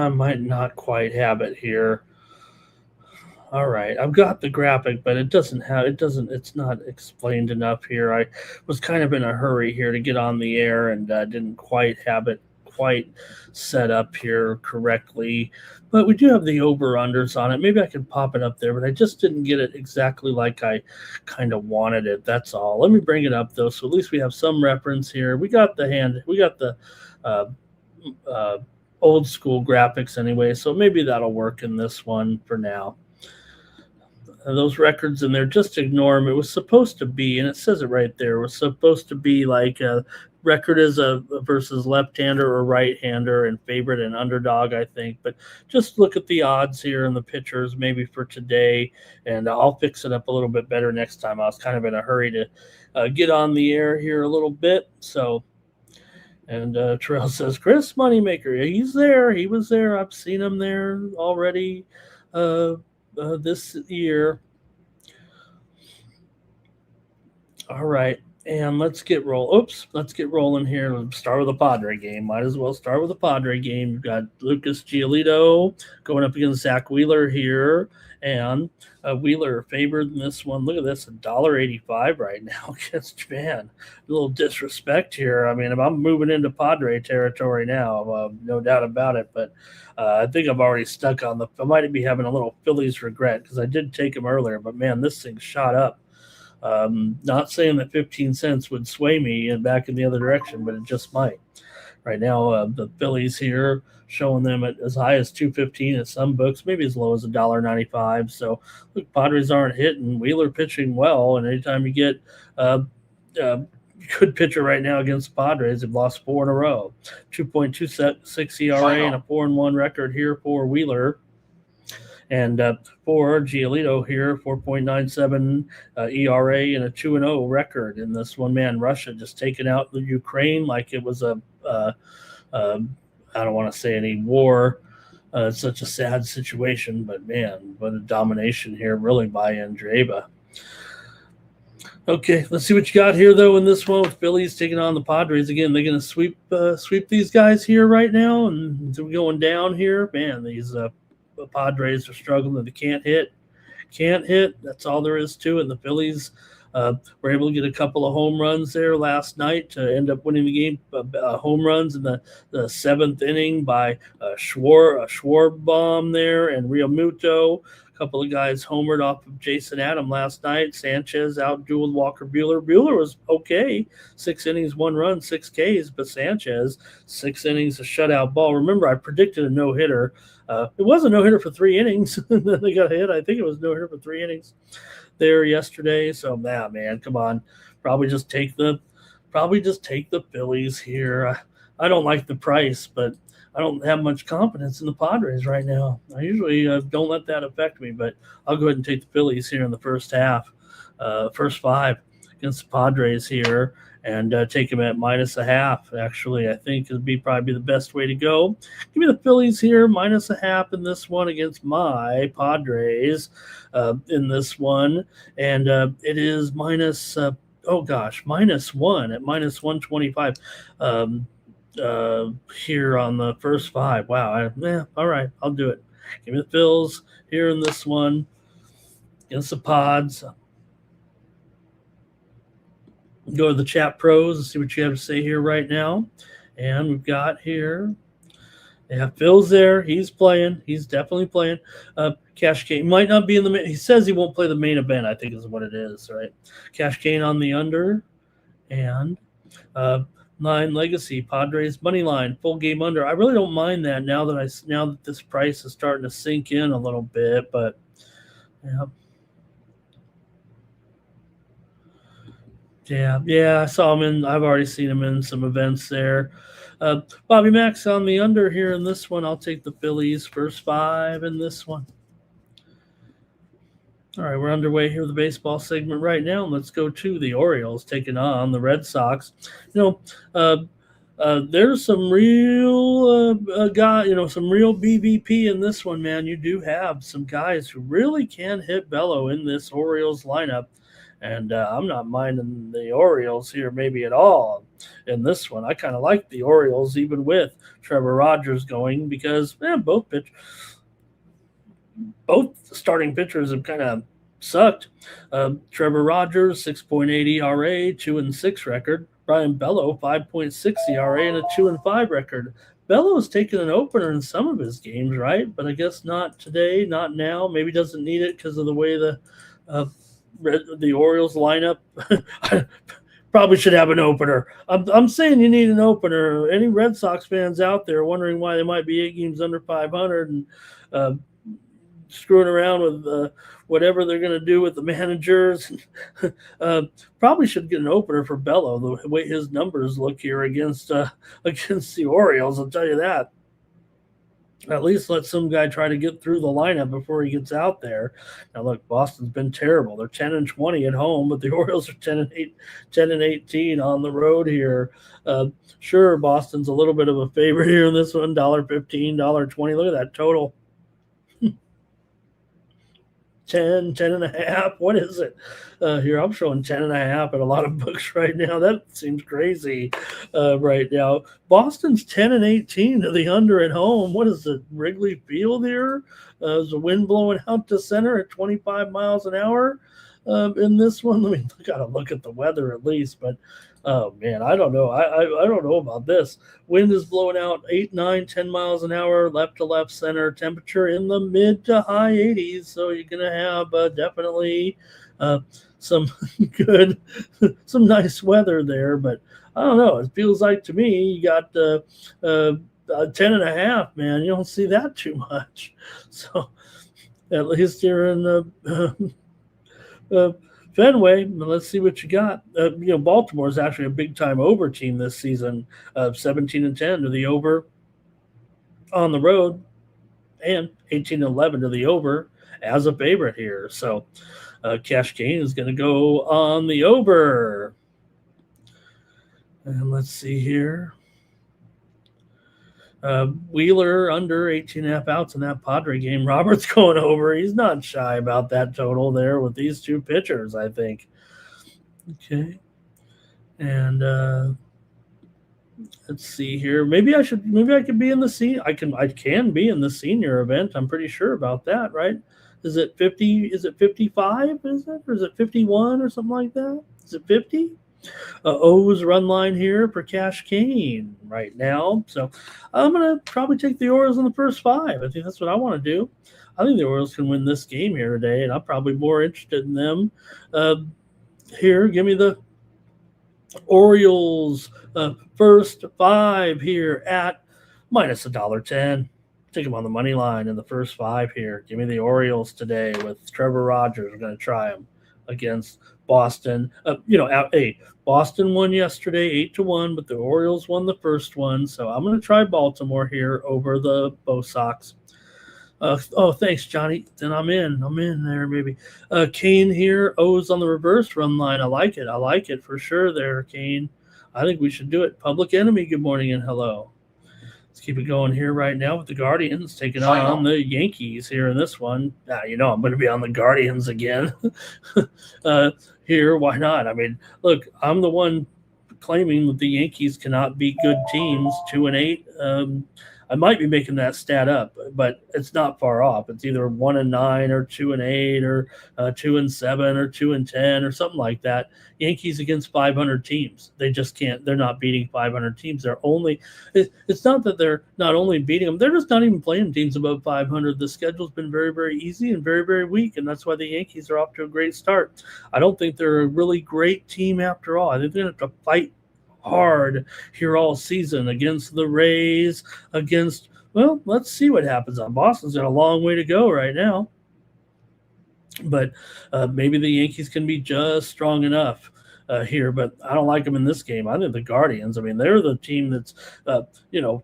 might not quite have it here. All right, I've got the graphic, but it's not explained enough here. I was kind of in a hurry here to get on the air and didn't quite have it quite set up here correctly. But we do have the over-unders on it. Maybe I could pop it up there, but I just didn't get it exactly like I kind of wanted it. That's all. Let me bring it up, though, so at least we have some reference here. We got the old school graphics anyway, so maybe that'll work in this one for now. Those records, and they're just ignore them. It was supposed to be, and it says it right there, it was supposed to be like a record is a versus left-hander or right-hander and favorite and underdog, I think. But just look at the odds here and the pitchers maybe for today, and I'll fix it up a little bit better next time. I was kind of in a hurry to get on the air here a little bit. So, and Terrell says, Chris Moneymaker, he's there. He was there. I've seen him there already this year. All right, and let's get rolling here. Let's start with the Padre game. Might as well start with the Padre game. You've got Lucas Giolito going up against Zach Wheeler here, and Wheeler favored in this one. Look at this, $1.85 right now against Japan. A little disrespect here. I mean, I'm moving into Padre territory now, no doubt about it. But I think I've already stuck on I might be having a little Phillies regret because I did take him earlier. But, man, this thing shot up. Not saying that 15 cents would sway me and back in the other direction, but it just might. Right now, the Phillies here showing them at as high as $2.15 at some books, maybe as low as $1.95. So, look, Padres aren't hitting. Wheeler pitching well, and anytime you get good pitcher right now against the Padres, they've lost 4 in a row. 2.26 ERA and a 4-1 record here for Wheeler. And for Giolito here, 4.97 ERA and a 2-0 record in this one. Man, Russia just taking out the Ukraine like it was I don't want to say any war. It's such a sad situation, but man, what a domination here really by Andreeva. Okay, let's see what you got here, though, in this one with Phillies taking on the Padres. Again, they're going to sweep these guys here right now, and so we're going down here. Man, these the Padres are struggling. They can't hit. That's all there is to it. And the Phillies were able to get a couple of home runs there last night to end up winning the game. Home runs in the seventh inning by Schwarb bomb there and Real Muto. A couple of guys homered off of Jason Adam last night. Sanchez outdueled Walker Buehler. Buehler was okay. 6 innings, 1 run, 6 Ks, but Sanchez, 6 innings, a shutout ball. Remember, I predicted a no-hitter. It was a no-hitter for 3 innings. And then they got hit. I think it was no-hitter for 3 innings there yesterday. So, man, come on. Probably just take the Phillies here. I don't like the price, but I don't have much confidence in the Padres right now. I usually don't let that affect me, but I'll go ahead and take the Phillies here in the first half, first 5 against the Padres here, and take them at -0.5. Actually, I think it would probably be the best way to go. Give me the Phillies here, -0.5 in this one against my Padres in this one. And it is -1 at -125 here on the first 5. Wow. All right, I'll do it. Give me the Phils here in this one against the Pods. Go to the chat pros and see what you have to say here right now. And we've got here, yeah, Phil's there. He's playing. He's definitely playing. Cash Kane might not be in the. He says he won't play the main event, I think is what it is, right? Cash Kane on the under. And 9 Legacy, Padres money line, full game under. I really don't mind that now that this price is starting to sink in a little bit, but yeah, I saw him I've already seen him in some events there. Bobby Max on the under here in this one. I'll take the Phillies first 5 in this one. All right, we're underway here with the baseball segment right now. Let's go to the Orioles taking on the Red Sox. There's some real some real BVP in this one, man. You do have some guys who really can hit bellow in this Orioles lineup. And I'm not minding the Orioles here maybe at all in this one. I kind of like the Orioles even with Trevor Rogers going because both starting pitchers have kind of sucked. Trevor Rogers, 6.8 ERA, 2-6 record. Brian Bello, 5.6 ERA and a 2-5 record. Bello's taken an opener in some of his games, right? But I guess not today, not now. Maybe doesn't need it because of the way the Orioles lineup. Probably should have an opener. I'm saying you need an opener. Any Red Sox fans out there wondering why they might be 8 games under 500 and screwing around with whatever they're going to do with the managers, probably should get an opener for Bello. The way his numbers look here against the Orioles, I'll tell you that. At least let some guy try to get through the lineup before he gets out there. Now, look, Boston's been terrible. They're 10-20 at home, but the Orioles are 10-18 on the road here. Sure, Boston's a little bit of a favorite here in this one, $1.15, $1.20. Look at that total. 10.5. What is it? Here, I'm showing 10.5 at a lot of books right now. That seems crazy right now. Boston's 10-18 to the under at home. What is it? Wrigley Field here? Is the wind blowing out to center at 25 miles an hour in this one? I got to look at the weather at least, but oh man, I don't know. I don't know about this. Wind is blowing out 8, 9, 10 miles an hour, left to left center. Temperature in the mid to high 80s. So you're gonna have definitely some some nice weather there. But I don't know. It feels like to me you got 10.5. Man, you don't see that too much. So at least you're in the Fenway, let's see what you got. Baltimore is actually a big-time over team this season, 17-10 to the over on the road and 18-11 to the over as a favorite here. So Cash Kane is going to go on the over. And let's see here. Wheeler under 18.5 outs in that Padre game. Robert's going over. He's not shy about that total there with these two pitchers, I think. Okay. And let's see here. Maybe I could be in the senior. I can be in the senior event. I'm pretty sure about that, right? Is it 50? Is it 55? Is it? Or is it 51 or something like that? Is it 50? O's run line here for Cash Kane right now. So I'm going to probably take the Orioles in the first 5. I think that's what I want to do. I think the Orioles can win this game here today, and I'm probably more interested in them. Here, give me the Orioles first 5 here at minus $1.10. Take them on the money line in the first 5 here. Give me the Orioles today with Trevor Rogers. We're going to try them against Boston. Boston won yesterday 8-1, but the Orioles won the first one. So I'm going to try Baltimore here over the Bo Sox. Thanks, Johnny. Then I'm in there maybe. Kane here. O's on the reverse run line. I like it for sure there, Kane. I think we should do it. Public Enemy, good morning and hello. Let's keep it going here right now with the Guardians taking on the Yankees here in this one. I'm going to be on the Guardians again here. Why not? Look, I'm the one claiming that the Yankees cannot beat good teams, 2-8. I might be making that stat up, but it's not far off. It's either 1-9 or 2-8 or 2-7 or 2-10 or something like that. Yankees against 500 teams. They just can't. They're not beating 500 teams. They're only. It's not that they're not only beating them. They're just not even playing teams above 500. The schedule's been very, very easy and very, very weak, and that's why the Yankees are off to a great start. I don't think they're a really great team after all. I think they're going to have to fight hard here all season against the Rays, against, well, let's see what happens. Boston's got a long way to go right now. But maybe the Yankees can be just strong enough here, but I don't like them in this game. I think the Guardians, they're the team that's,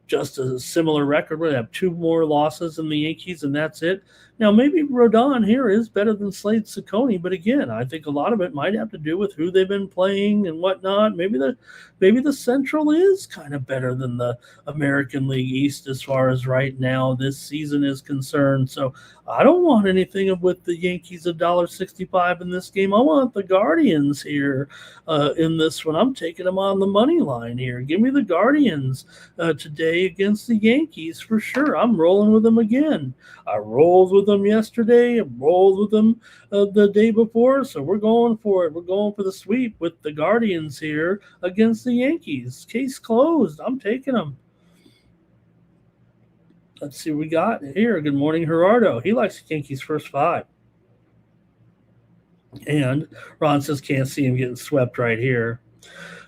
just a similar record. We're going to have 2 more losses than the Yankees, and that's it. Now, maybe Rodon here is better than Slade Ciccone, but again, I think a lot of it might have to do with who they've been playing and whatnot. Maybe the Central is kind of better than the American League East as far as right now this season is concerned. So I don't want anything with the Yankees $1.65 in this game. I want the Guardians here in this one. I'm taking them on the money line here. Give me the Guardians today against the Yankees for sure. I'm rolling with them again. I rolled with them yesterday. I rolled with them the day before. So we're going for it. We're going for the sweep with the Guardians here against the Yankees. Case closed. I'm taking them. Let's see what we got here. Good morning, Gerardo. He likes the Yankees first 5. And Ron says can't see him getting swept right here.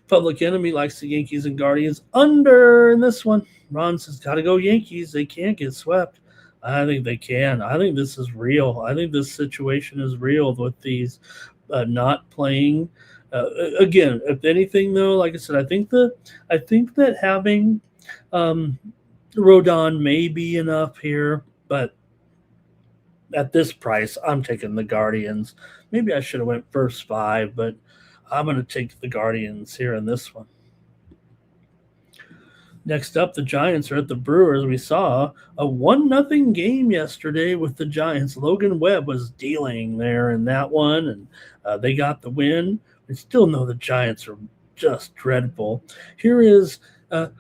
Public Enemy likes the Yankees and Guardians under in this one. Ron says got to go Yankees. They can't get swept. I think they can. I think this is real. I think this situation is real with these not playing. Again, if anything, though, like I said, I think that having Rodon may be enough here, but at this price, I'm taking the Guardians. Maybe I should have went first 5, but I'm going to take the Guardians here in this one. Next up, the Giants are at the Brewers. We saw a 1-0 game yesterday with the Giants. Logan Webb was dealing there in that one, and they got the win. We still know the Giants are just dreadful. Here is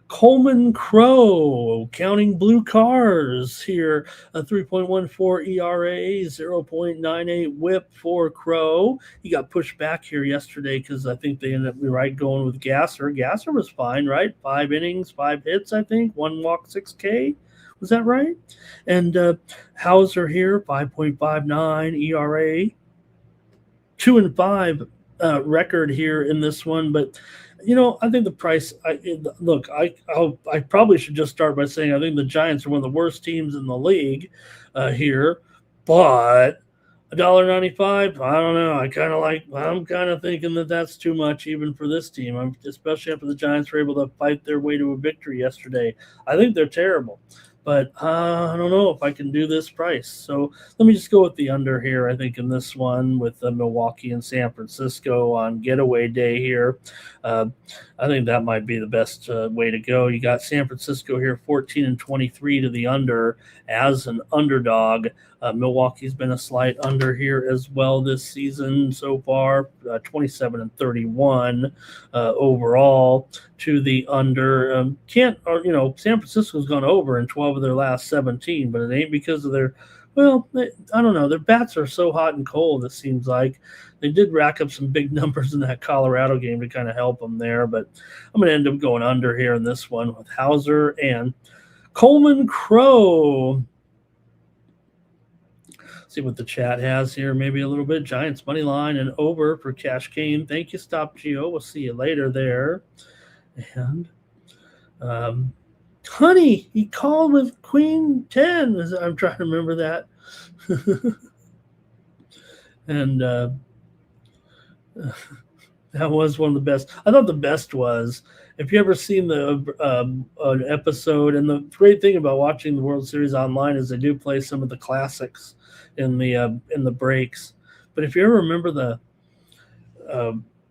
Coleman Crow, counting blue cars here, a 3.14 ERA, 0.98 whip for Crow. He got pushed back here yesterday because I think they ended up going with Gasser. Gasser was fine, right? 5 innings, 5 hits, I think, 1 walk, 6K. Was that right? And Hauser here, 5.59 ERA, 2-5 record here in this one, but I think the price. I probably should just start by saying I think the Giants are one of the worst teams in the league here, but $1.95. I don't know. I'm kind of thinking that that's too much even for this team. Especially after the Giants were able to fight their way to a victory yesterday. I think they're terrible. But I don't know if I can do this price. So let me just go with the under here, I think, in this one with Milwaukee and San Francisco on getaway day here. I think that might be the best way to go. You got San Francisco here 14-23 to the under as an underdog. Milwaukee's been a slight under here as well this season so far, 27-31 overall to the under. San Francisco's gone over in 12 of their last 17, but it ain't because of their, I don't know. Their bats are so hot and cold, it seems like. They did rack up some big numbers in that Colorado game to kind of help them there, but I'm going to end up going under here in this one with Hauser and Coleman Crow. See what the chat has here, maybe a little bit. Giants money line and over for Cash Kane. Thank you, Stop Geo. We'll see you later there. And Honey, he called with Queen 10. I'm trying to remember that. And that was one of the best. I thought the best was, if you ever seen an episode, and the great thing about watching the World Series online is they do play some of the classics in the breaks. But if you ever remember the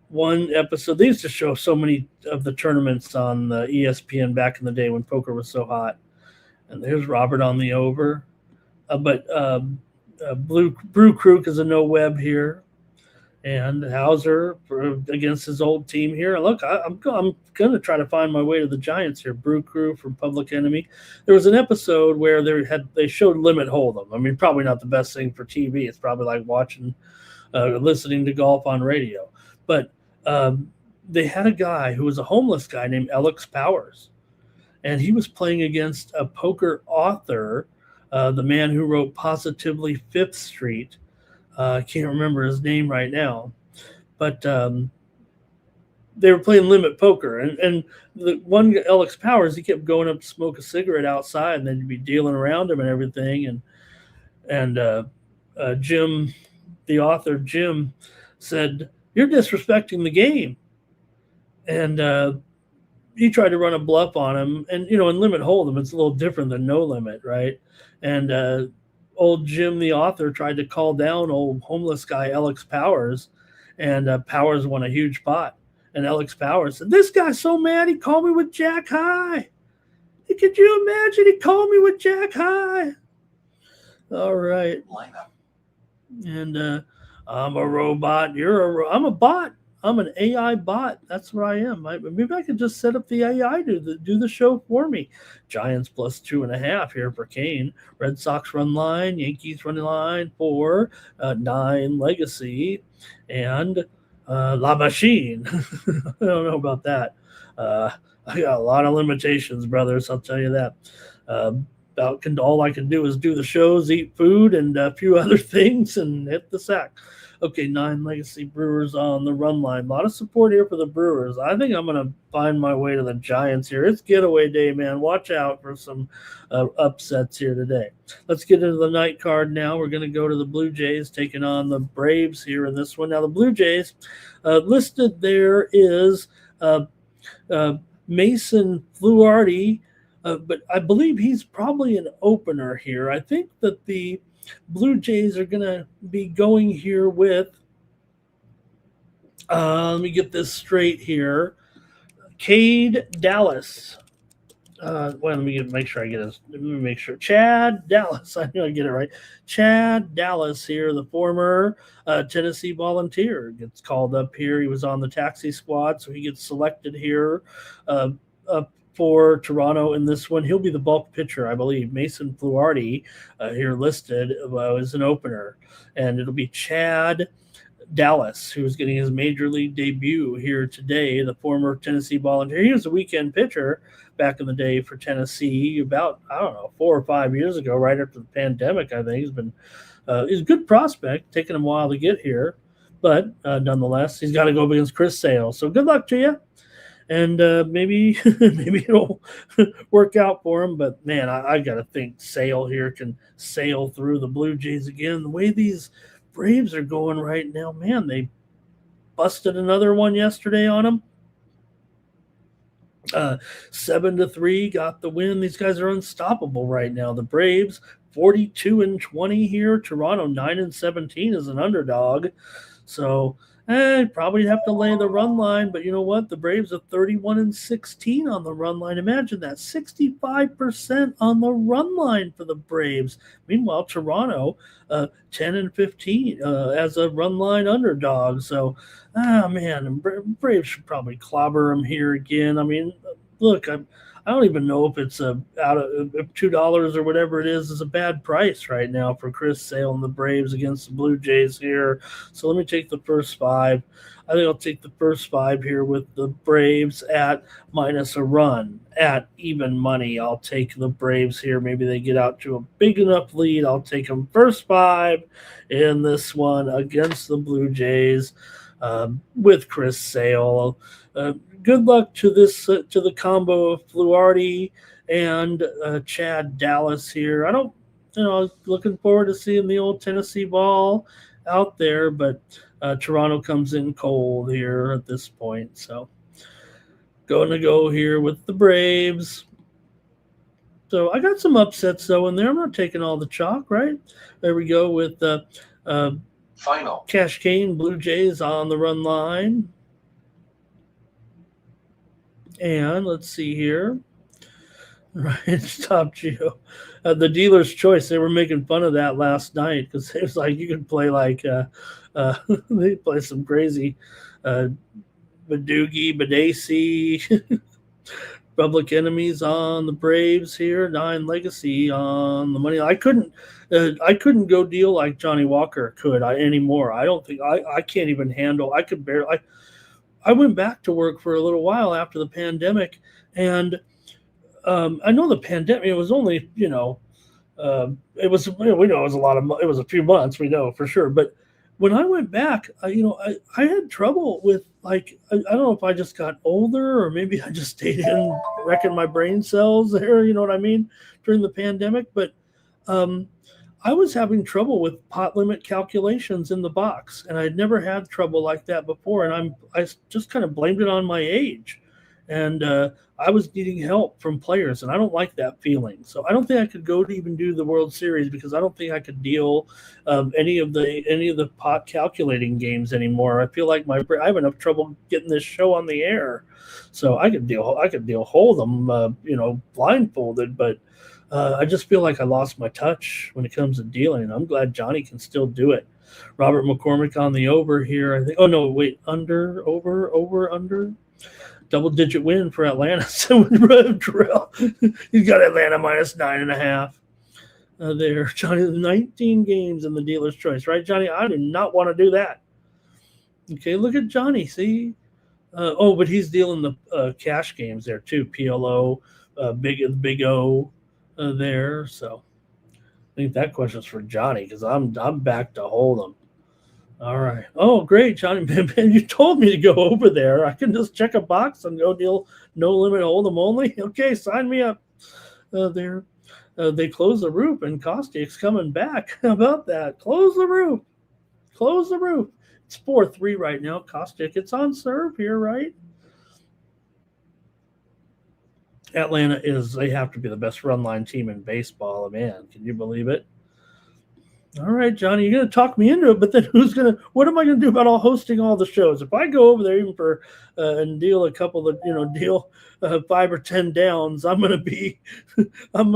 one episode, they used to show so many of the tournaments on the ESPN back in the day when poker was so hot. And there's Robert on the over. But Brew Crew is a no web here. and Hauser against his old team here. Look, I'm going to try to find my way to the Giants here. Brew Crew from Public Enemy. There was an episode where they showed Limit Hold'em. I mean, probably not the best thing for TV. It's probably like listening to golf on radio. But they had a guy who was a homeless guy named Alex Powers, and he was playing against a poker author, the man who wrote Positively Fifth Street. I can't remember his name right now, but they were playing limit poker, and the one Alex Powers, he kept going up to smoke a cigarette outside, and then you'd be dealing around him and everything, and Jim, the author Jim, said, "You're disrespecting the game," and he tried to run a bluff on him, and in limit hold'em, it's a little different than no limit, right? And old Jim, the author, tried to call down old homeless guy Alex Powers, and Powers won a huge pot. And Alex Powers said, "This guy's so mad he called me with Jack High. Could you imagine? He called me with Jack High." All right. And I'm a robot. I'm a bot. I'm an AI bot. That's what I am. Maybe I could just set up the AI to do the show for me. Giants plus 2.5 here for Kane. Red Sox run line. Yankees run line for 9 Legacy. And La Machine. I don't know about that. I got a lot of limitations, brothers. I'll tell you that. All I can do is do the shows, eat food, and a few other things, and hit the sack. Okay, 9 Legacy Brewers on the run line. A lot of support here for the Brewers. I think I'm going to find my way to the Giants here. It's getaway day, man. Watch out for some upsets here today. Let's get into the night card now. We're going to go to the Blue Jays taking on the Braves here in this one. Now, the Blue Jays, listed there is Mason Fluharty, but I believe he's probably an opener here. I think that the Blue Jays are going to be going here with, let me get this straight here, Cade Dallas. Let me make sure I get this. Let me make sure. Chad Dallas. I know I get it right. Chad Dallas here, the former Tennessee Volunteer, gets called up here. He was on the taxi squad, so he gets selected here up for Toronto in this one. He'll be the bulk pitcher, I believe. Mason Fluharty here listed as an opener. And it'll be Chad Dallas, who's getting his major league debut here today, the former Tennessee Volunteer. He was a weekend pitcher back in the day for Tennessee about, 4 or 5 years ago, right after the pandemic, I think. He's a good prospect, taking him a while to get here. But nonetheless, he's got to go up against Chris Sale. So good luck to you. And maybe it'll work out for him. But, man, I got to think Sale here can sail through the Blue Jays again. The way these Braves are going right now, man, they busted another one yesterday on them. 7-3 got the win. These guys are unstoppable right now. The Braves 42-20 here. Toronto 9-17 is an underdog. So probably have to lay the run line, but you know what? The Braves are 31-16 on the run line. Imagine that, 65% on the run line for the Braves. Meanwhile, Toronto 10-15 as a run line underdog. So, man, Braves should probably clobber them here again. I mean, look, I don't even know if it's out of $2 or whatever it is a bad price right now for Chris Sale and the Braves against the Blue Jays here. So let me take the first 5. I think I'll take the first 5 here with the Braves at minus a run at even money. I'll take the Braves here. Maybe they get out to a big enough lead. I'll take them first 5 in this one against the Blue Jays with Chris Sale. Good luck to this to the combo of Fluharty and Chad Dallas here. I don't, looking forward to seeing the old Tennessee ball out there, but Toronto comes in cold here at this point. So going to go here with the Braves. So I got some upsets though in there. I'm not taking all the chalk, right? There we go with the final Cash Cane Blue Jays on the run line. And let's see here. Right, Top Geo. The dealer's choice. They were making fun of that last night because it was like you could play like they play some crazy uh, Badoogie, Badacey, Public Enemies on the Braves here, Nine Legacy on the money. I couldn't go deal like Johnny Walker could anymore. I don't think I can't even handle. I could barely. I went back to work for a little while after the pandemic, and I know the pandemic. It was only it was we know it was it was a few months, we know for sure. But when I went back, I had trouble with I don't know if I just got older or maybe I just stayed in wrecking my brain cells there. You know what I mean during the pandemic, but um, I was having trouble with pot limit calculations in the box, and I'd never had trouble like that before. And I just kind of blamed it on my age, and I was needing help from players, and I don't like that feeling. So I don't think I could go to even do the World Series because I don't think I could deal any of the pot calculating games anymore. I feel like I have enough trouble getting this show on the air, so I could deal Hold'em, blindfolded, but. I just feel like I lost my touch when it comes to dealing. I'm glad Johnny can still do it. Robert McCormick on the over here, I think. Oh, no, wait. Under. Double-digit win for Atlanta. So Terrell, he's got Atlanta minus 9.5 there. Johnny, 19 games in the dealer's choice, right, Johnny? I do not want to do that. Okay, look at Johnny. See? But he's dealing the cash games there, too. PLO, Big O. There, so I think that question's for Johnny because I'm back to Hold'em. All right. Oh, great, Johnny. Man, you told me to go over there. I can just check a box and go deal no limit Hold'em only. Okay, sign me up. There, they close the roof and Kostiak's coming back. How about that? Close the roof. Close the roof. It's 4-3 right now. Kostiak, it's on serve here, right? Atlanta they have to be the best run line team in baseball. Man, can you believe it? All right, Johnny, you're going to talk me into it, but then what am I going to do about hosting all the shows? If I go over there even for and deal a couple of, deal 5 or 10 downs, I'm going to be, and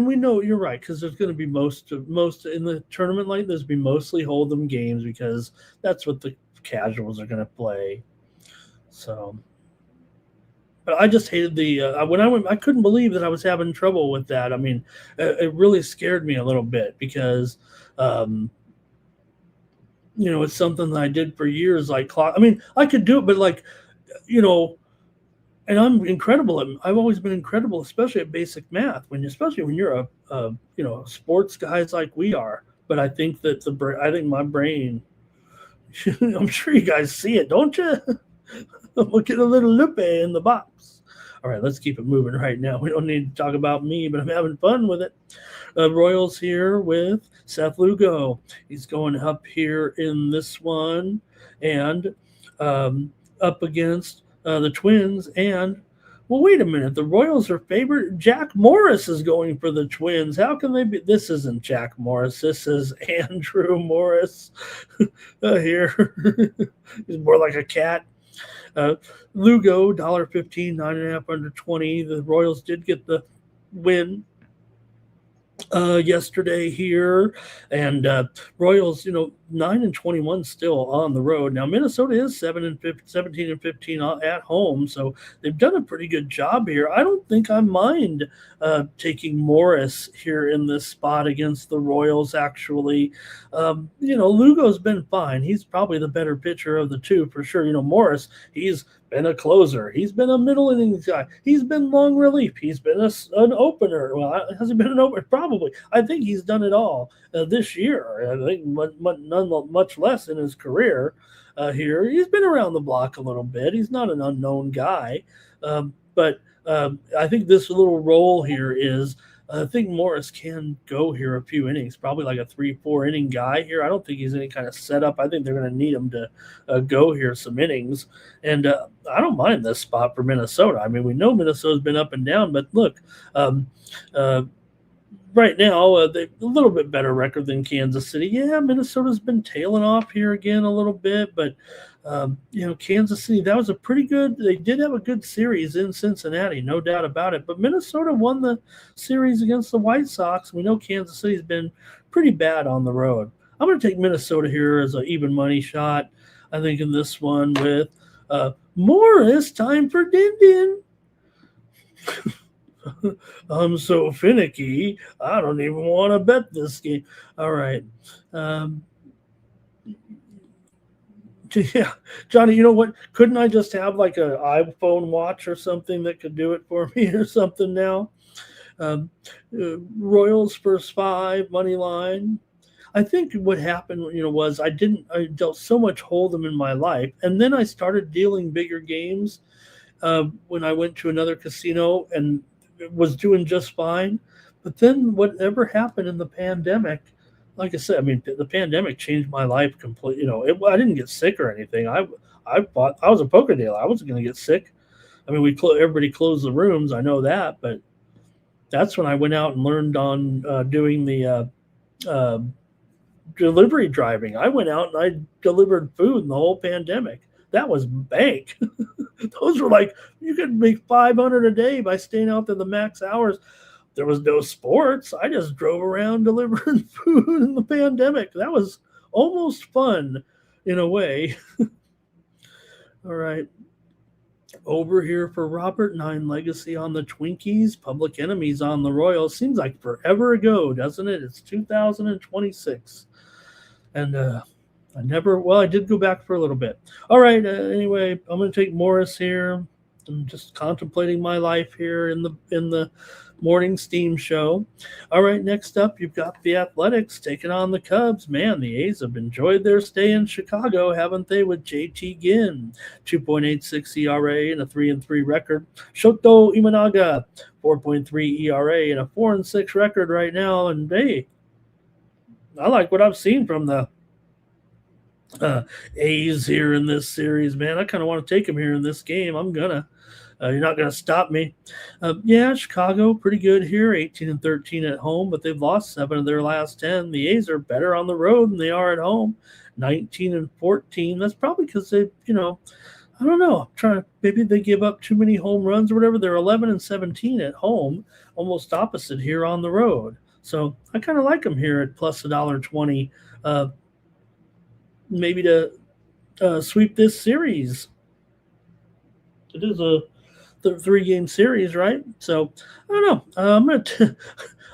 we know you're right because there's going to be most in the tournament like there's be mostly Hold'em games because that's what the casuals are going to play. So. But I just hated when I went. I couldn't believe that I was having trouble with that. I mean, it really scared me a little bit because, it's something that I did for years. Like clock. I mean, I could do it, but and I'm incredible. I've always been incredible, especially at basic math. Especially when you're a sports guys like we are. But I think that I think my brain. I'm sure you guys see it, don't you? Look at a little Lupe in the box. All right, let's keep it moving right now. We don't need to talk about me, but I'm having fun with it. Royals here with Seth Lugo. He's going up here in this one and up against the Twins. And, well, wait a minute. The Royals are favored. Jack Morris is going for the Twins. How can they be? This isn't Jack Morris. This is Andrew Morris here. He's more like a cat. Lugo, $1.15, 9.5 under 20. The Royals did get the win yesterday here, and Royals, 9-21 still on the road. Now Minnesota is 17-15 at home, so they've done a pretty good job here. I don't think I mind taking Morris here in this spot against the Royals. Actually, Lugo's been fine. He's probably the better pitcher of the two for sure. Morris, he's been a closer. He's been a middle innings guy. He's been long relief. He's been an opener. Well, has he been an opener? Probably. I think he's done it all this year. I think much less in his career here. He's been around the block a little bit. He's not an unknown guy. But I think this little role here is I think Morris can go here a few innings, probably like a 3-4 inning guy here. I don't think he's any kind of setup. I think they're going to need him to go here some innings. And I don't mind this spot for Minnesota. I mean, we know Minnesota's been up and down, but look, right now, they've a little bit better record than Kansas City. Yeah, Minnesota's been tailing off here again a little bit, but Kansas City, that was a pretty good, they did have a good series in Cincinnati, no doubt about it. But Minnesota won the series against the White Sox. We know Kansas City's been pretty bad on the road. I'm going to take Minnesota here as an even money shot. I think in this one with Morris, time for Din. I'm so finicky. I don't even want to bet this game. All right. Yeah, Johnny, you know what? Couldn't I just have like an iPhone watch or something that could do it for me or something now? Royals first 5, money line. I think what happened, was I dealt so much hold'em in my life, and then I started dealing bigger games when I went to another casino and was doing just fine. But then whatever happened in the pandemic, like I said, I mean, the pandemic changed my life completely. I didn't get sick or anything. I was a poker dealer. I wasn't going to get sick. I mean, everybody closed the rooms. I know that, but that's when I went out and learned on doing the delivery driving. I went out and I delivered food in the whole pandemic. That was bank. Those were like, you could make $500 a day by staying out there the max hours. There was no sports. I just drove around delivering food in the pandemic. That was almost fun in a way. All right. Over here for Robert, 9 legacy on the Twinkies, Public Enemies on the Royals. Seems like forever ago, doesn't it? It's 2026. And I did go back for a little bit. All right. Anyway, I'm going to take Morris here. I'm just contemplating my life here in the morning steam show. All right, next up, you've got the Athletics taking on the Cubs. Man, the A's have enjoyed their stay in Chicago, haven't they, with JT Ginn, 2.86 ERA and a 3-3 record. Shoto Imanaga, 4.3 ERA and a 4-6 record right now. And hey, I like what I've seen from the A's here in this series, man. I kind of want to take them here in this game. I'm gonna. You're not going to stop me. Chicago, pretty good here, 18-13 at home, but they've lost 7 of their last 10. The A's are better on the road than they are at home, 19-14. That's probably because they, I don't know. Maybe they give up too many home runs or whatever. They're 11-17 at home, almost opposite here on the road. So I kind of like them here at plus $1.20, maybe to sweep this series. It is a 3-game series, right? So I don't know.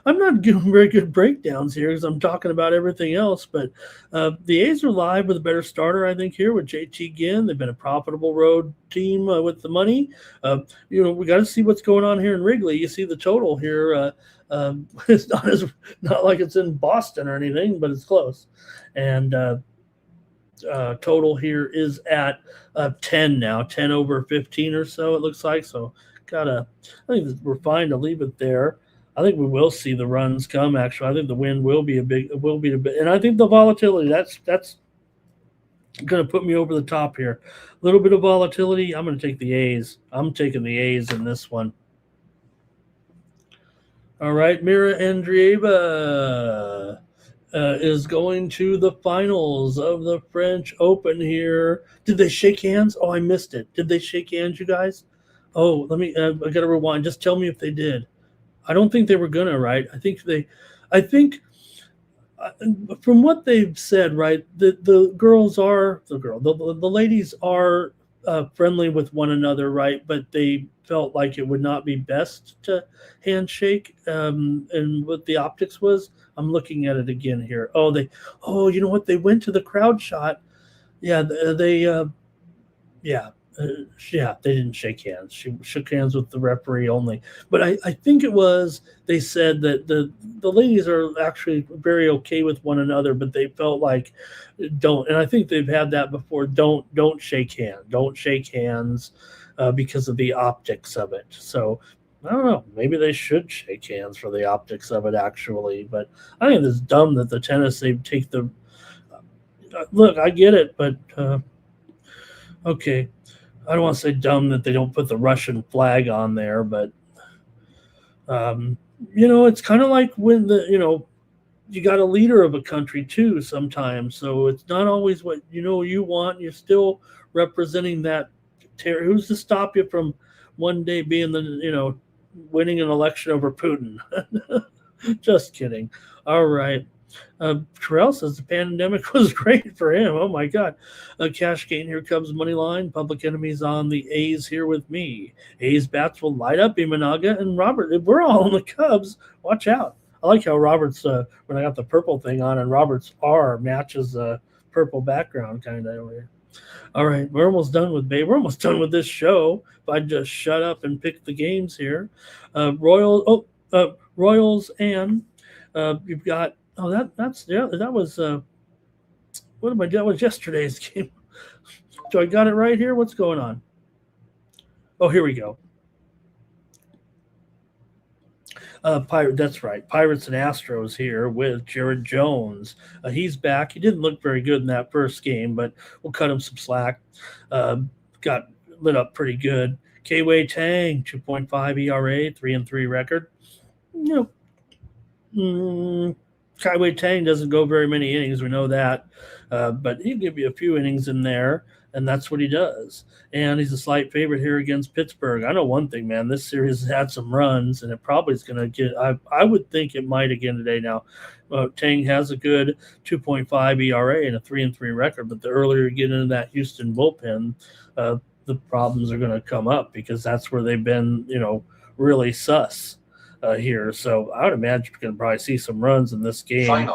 I'm not giving very good breakdowns here because I'm talking about everything else. But the A's are live with a better starter, I think, here with JT Ginn. They've been a profitable road team with the money. We got to see what's going on here in Wrigley. You see the total here. It's not like it's in Boston or anything, but it's close. And total here is at 10 now, 10 over 15 or so, it looks like. So I think we're fine to leave it there. I think we will see the runs come, actually. I think the wind will be and I think the volatility, that's going to put me over the top here. A little bit of volatility. I'm going to take the A's. I'm taking the A's in this one. All right, Mira Andreeva is going to the finals of the French Open here. Did they shake hands? Oh, I missed it. Did they shake hands, you guys? Oh, let me, I got to rewind. Just tell me if they did. I don't think they were going to, right? I think from what they've said, right, the ladies are friendly with one another, right? But they felt like it would not be best to handshake. And what the optics was, I'm looking at it again here. You know what? They went to the crowd shot. Yeah, they didn't shake hands. She shook hands with the referee only. But I think it was, they said that the ladies are actually very okay with one another, but they felt like don't. And I think they've had that before. Don't shake hands. Don't shake hands because of the optics of it. So I don't know. Maybe they should shake hands for the optics of it, actually. But I think it's dumb that the tennis, they take the look. I get it, but okay. I don't want to say dumb that they don't put the Russian flag on there, but it's kind of like when you got a leader of a country too sometimes. So it's not always what you want. You're still representing that. Who's to stop you from one day being winning an election over Putin? Just kidding. All right. Terrell says the pandemic was great for him. Oh my God. Cash gain, here comes Moneyline. Public enemies on the A's here with me. A's bats will light up Imanaga and Robert. We're all on the Cubs. Watch out. I like how Robert's, when I got the purple thing on, and Robert's R matches the purple background kind of over here. All right, we're almost done with We're almost done with this show. If I just shut up and pick the games here. Royals and you've got that was what am I? That was yesterday's game. So I got it right here. What's going on? Oh, here we go. That's right. Pirates and Astros here with Jared Jones. He's back. He didn't look very good in that first game, but we'll cut him some slack. Got lit up pretty good. K-Wei Tang, 2.5 ERA, 3-3 record. Kai-Wei Tang doesn't go very many innings. We know that. But he'll give you a few innings in there, and that's what he does. And he's a slight favorite here against Pittsburgh. I know one thing, man. This series has had some runs, and it probably is going to get – I would think it might again today. Now, Tang has a good 2.5 ERA and a 3-3 record, but the earlier you get into that Houston bullpen, the problems are going to come up because that's where they've been, really sus here. So I would imagine you're going to probably see some runs in this game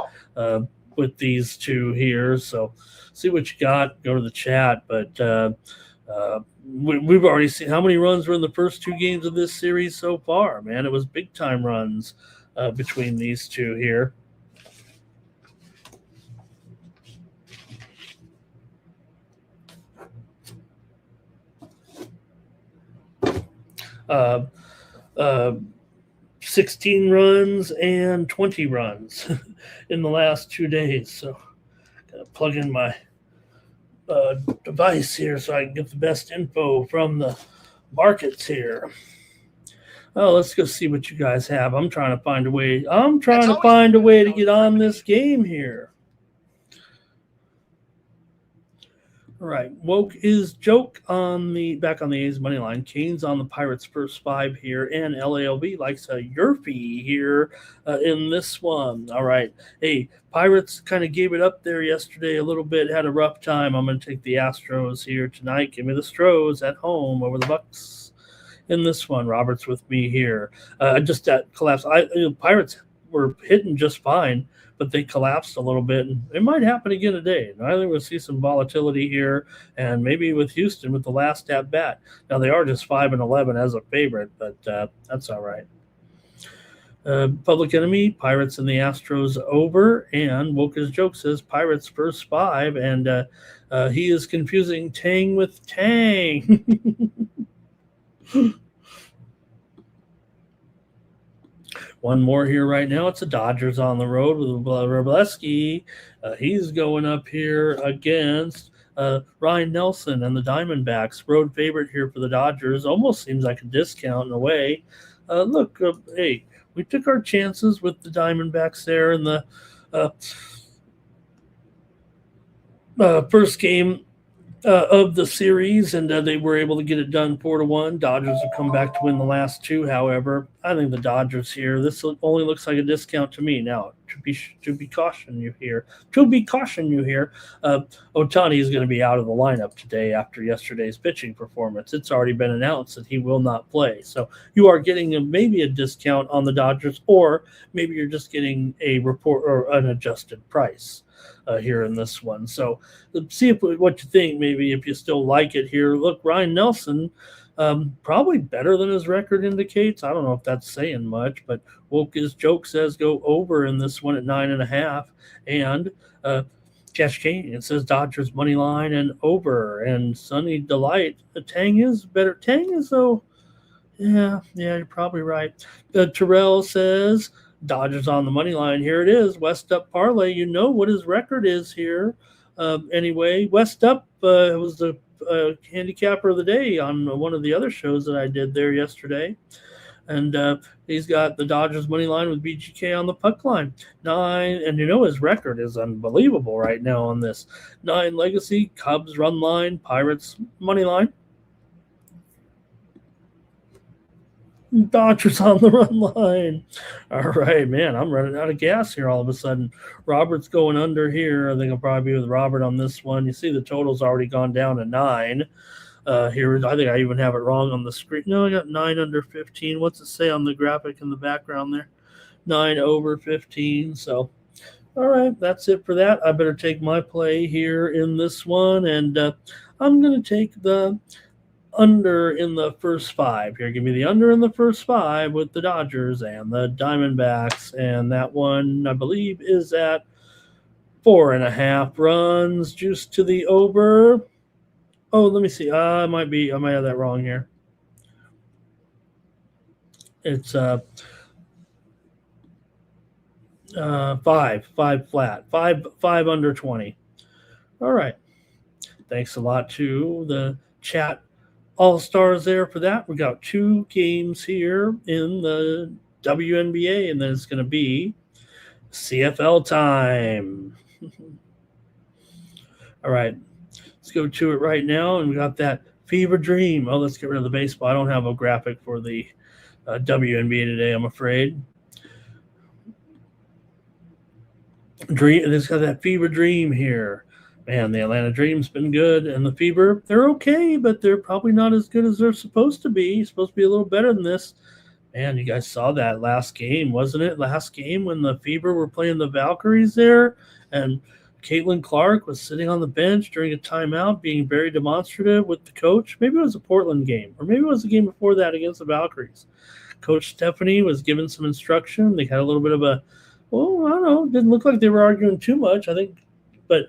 with these two here. So see what you got. Go to the chat. But we've already seen how many runs were in the first two games of this series so far, man. It was big-time runs between these two here. Uh, 16 runs and 20 runs in the last 2 days. So gotta plug in my device here so I can get the best info from the markets here. Oh, let's go see what you guys have. I'm trying to find a way to get on this game here. All right, Woke is joke back on the A's money line. Kane's on the Pirates' first five here, and LALB likes a Yerfie here in this one. All right, hey, Pirates kind of gave it up there yesterday a little bit, had a rough time. I'm going to take the Astros here tonight. Give me the Stros at home over the Bucks in this one. Robert's with me here. Just that collapse. Pirates were hitting just fine, but they collapsed a little bit, and it might happen again today. And I think we'll see some volatility here, and maybe with Houston with the last at bat. Now they are just 5-11 as a favorite, but that's all right. Public enemy, Pirates and the Astros over, and Woka's joke says Pirates first five, and he is confusing Tang with Tang. One more here right now. It's the Dodgers on the road with Robleski. He's going up here against Ryan Nelson and the Diamondbacks. Road favorite here for the Dodgers. Almost seems like a discount in a way. Look, hey, we took our chances with the Diamondbacks there in the first game of the series, and they were able to get it done 4-1. Dodgers have come back to win the last two. However, I think the Dodgers here. This only looks like a discount to me. Now, to be caution you here. Ohtani is going to be out of the lineup today after yesterday's pitching performance. It's already been announced that he will not play. So you are getting maybe a discount on the Dodgers, or maybe you're just getting a report or an adjusted price here in this one. So see what you think, maybe if you still like it here. Look, Ryan Nelson, probably better than his record indicates. I don't know if that's saying much, but Woke's joke says go over in this one at 9.5. And Cash Kane, it says Dodgers money line and over. And Sunny Delight, Tang is better. Tang is though, yeah, you're probably right. Terrell says Dodgers on the money line. Here it is. West Up parlay. You know what his record is here. Anyway, West Up was the handicapper of the day on one of the other shows that I did there yesterday. And he's got the Dodgers money line with BGK on the puck line. 9, and his record is unbelievable right now on this. 9 legacy, Cubs run line, Pirates money line. Dodgers on the run line. All right, man, I'm running out of gas here all of a sudden. Robert's going under here. I think I'll probably be with Robert on this one. You see the total's already gone down to 9. Here, I think I even have it wrong on the screen. No, I got 9 under 15. What's it say on the graphic in the background there? 9 over 15. So, all right, that's it for that. I better take my play here in this one, and I'm going to take the under in the first 5 here. Give me the under in the first 5 with the Dodgers and the Diamondbacks, and that one I believe is at 4.5 runs. Juice to the over. Oh, let me see. I might have that wrong here. It's 5 flat, 5 under 20. All right. Thanks a lot to the chat all-stars there for that. We got 2 games here in the WNBA, and then it's going to be CFL time. All right, let's go to it right now, and we got that fever dream. Oh, let's get rid of the baseball. I don't have a graphic for the WNBA today, I'm afraid. It's got that fever dream here. Man, the Atlanta Dream's been good, and the Fever, they're okay, but they're probably not as good as they're supposed to be. Supposed to be a little better than this. Man, you guys saw that last game, wasn't it? Last game when the Fever were playing the Valkyries there, and Caitlin Clark was sitting on the bench during a timeout being very demonstrative with the coach. Maybe it was a Portland game, or maybe it was the game before that against the Valkyries. Coach Stephanie was given some instruction. They had a little bit of a, I don't know, didn't look like they were arguing too much, I think, but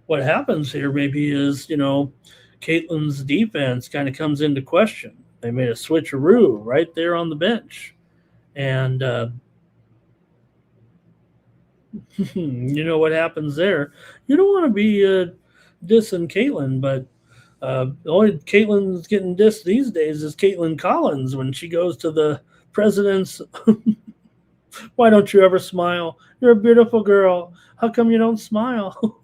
what happens here maybe is, Caitlin's defense kind of comes into question. They made a switcheroo right there on the bench. And you know what happens there. You don't want to be dissing Caitlin, but the only Caitlin's getting dissed these days is Caitlin Collins when she goes to the president's. Why don't you ever smile? You're a beautiful girl. How come you don't smile?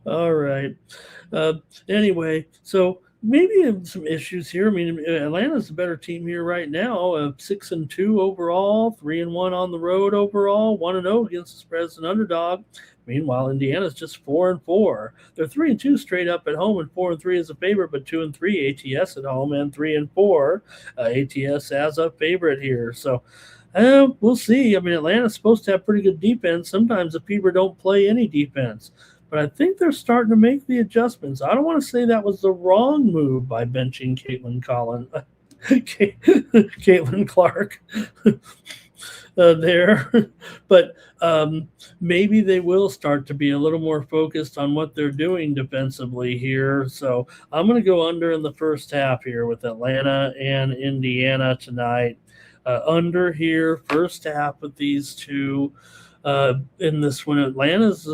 All right. Anyway, so maybe some issues here. I mean, Atlanta's a better team here right now. 6-2 overall, 3-1 on the road overall, 1-0 against the spread as an underdog. Meanwhile, Indiana's just 4-4. They're 3-2 straight up at home, and 4-3 as a favorite, but 2-3 ATS at home, and 3-4 ATS as a favorite here. So we'll see. I mean, Atlanta's supposed to have pretty good defense. Sometimes the Fever don't play any defense. But I think they're starting to make the adjustments. I don't want to say that was the wrong move by benching Caitlin Clark there. But maybe they will start to be a little more focused on what they're doing defensively here. So I'm going to go under in the first half here with Atlanta and Indiana tonight. Under here, first half with these two. In this one, Atlanta's,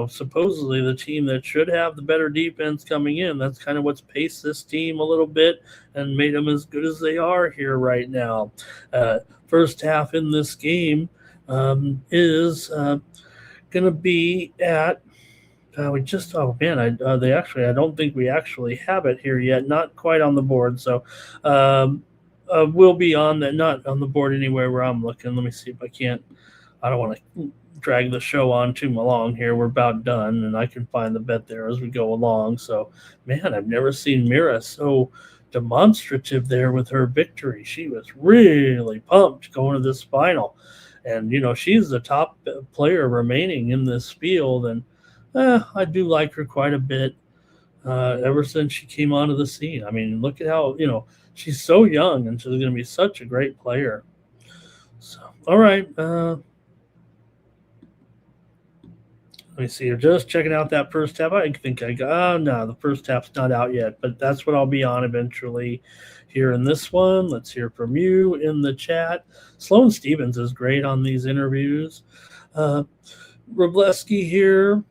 supposedly the team that should have the better defense coming in. That's kind of what's paced this team a little bit and made them as good as they are here right now. First half in this game is going to be at I don't think we actually have it here yet. Not quite on the board. So we'll be on that, not on the board anywhere where I'm looking. Let me see if I can't. I don't want to drag the show on too long here. We're about done, and I can find the bet there as we go along. So, man, I've never seen Mira so demonstrative there with her victory. She was really pumped going to this final. And, she's the top player remaining in this field, and I do like her quite a bit ever since she came onto the scene. I mean, look at how, she's so young, and she's going to be such a great player. So, all right. Let me see. Just checking out that first half. I think no, the first half's not out yet, but that's what I'll be on eventually here in this one. Let's hear from you in the chat. Sloane Stevens is great on these interviews. Robleski here.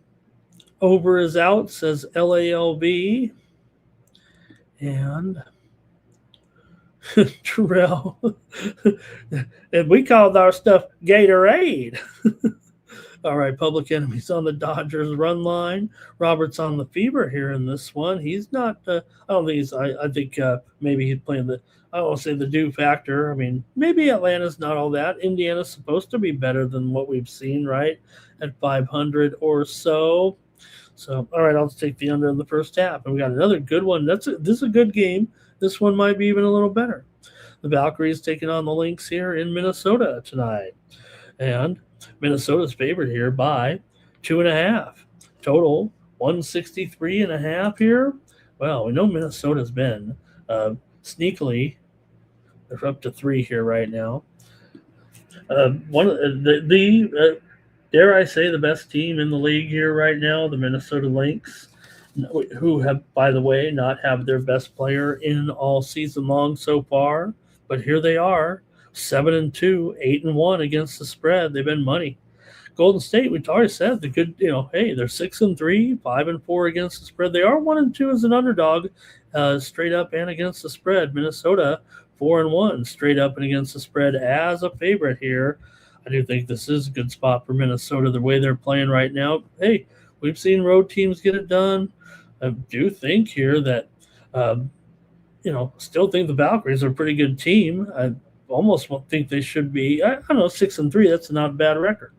Over is out, says LALB. And Terrell. And we called our stuff Gatorade. All right, Public Enemy's on the Dodgers run line. Robert's on the fever here in this one. He's not. I don't think he's. I think maybe he's playing the. I don't want to say the do factor. I mean, maybe Atlanta's not all that. Indiana's supposed to be better than what we've seen, right? At 500 or so. So, all right, I'll just take the under in the first half. And we got another good one. This is a good game. This one might be even a little better. The Valkyries taking on the Lynx here in Minnesota tonight. And Minnesota's favored here by 2.5. Total 163.5 here. Well, we know Minnesota's been sneakily. They're up to 3 here right now. One of the dare I say the best team in the league here right now, the Minnesota Lynx, who have, by the way, not have their best player in all season long so far. But here they are, 7-2, 8-1 against the spread. They've been money. Golden State, we already said the good. Hey, they're 6-3, 5-4 against the spread. They are 1-2 as an underdog, straight up and against the spread. Minnesota 4-1 straight up and against the spread as a favorite here. I do think this is a good spot for Minnesota the way they're playing right now. Hey, we've seen road teams get it done. I do think here that. Still think the Valkyries are a pretty good team. I almost think they should be, 6-3. That's not a bad record.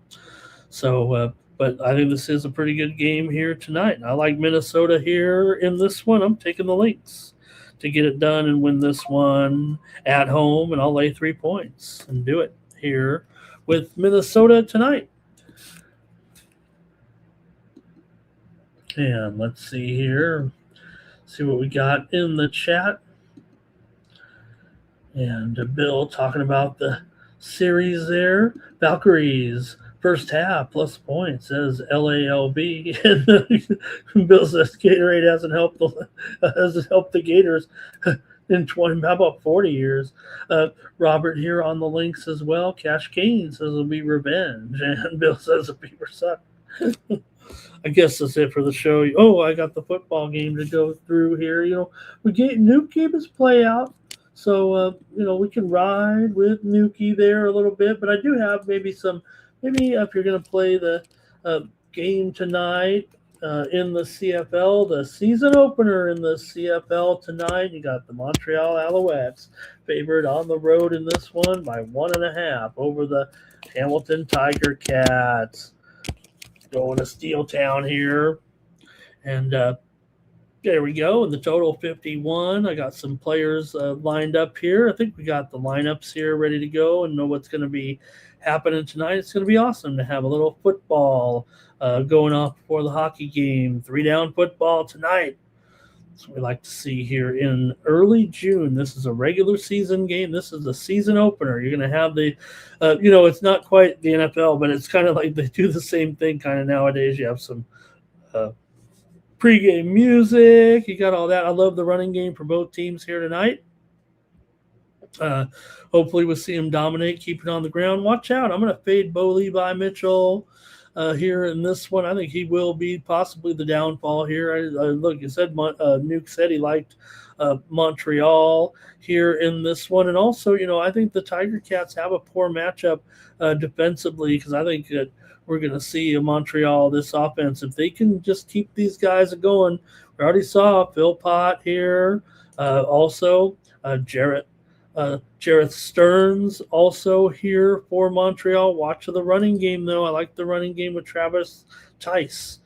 So, but I think this is a pretty good game here tonight. I like Minnesota here in this one. I'm taking the Lynx to get it done and win this one at home, and I'll lay 3 points and do it here with Minnesota tonight. And let's see here. See what we got in the chat. And Bill talking about the series there. Valkyries, first half, plus points, says LALB. And Bill says Gatorade hasn't helped the Gators in 20, how about 40 years? Robert here on the links as well. Cash Kane says it'll be revenge. And Bill says the Beavers suck. I guess that's it for the show. Oh, I got the football game to go through here. Nuke gave his play out. So, we can ride with Nuki there a little bit. But I do have maybe if you're going to play the game tonight in the CFL, the season opener in the CFL tonight, you got the Montreal Alouettes favored on the road in this one by 1.5 over the Hamilton Tiger Cats. Going to Steel Town here. And there we go. And the total 51. I got some players lined up here. I think we got the lineups here ready to go and know what's going to be happening tonight. It's going to be awesome to have a little football going off before the hockey game. 3-down football tonight. That's what we like to see here in early June. This is a regular season game. This is the season opener. You're going to have the, it's not quite the NFL, but it's kind of like they do the same thing kind of nowadays. You have some pregame music. You got all that. I love the running game for both teams here tonight. Hopefully we'll see him dominate, keep it on the ground. Watch out. I'm going to fade Bo Levi Mitchell here in this one. I think he will be possibly the downfall here. Look, you said Nuke said he liked Montreal here in this one. And also, I think the Tiger Cats have a poor matchup defensively because I think that we're going to see in Montreal this offense. If they can just keep these guys going, we already saw Phil Pott here. Also, Jareth Stearns also here for Montreal. Watch the running game, though. I like the running game with Travis Tice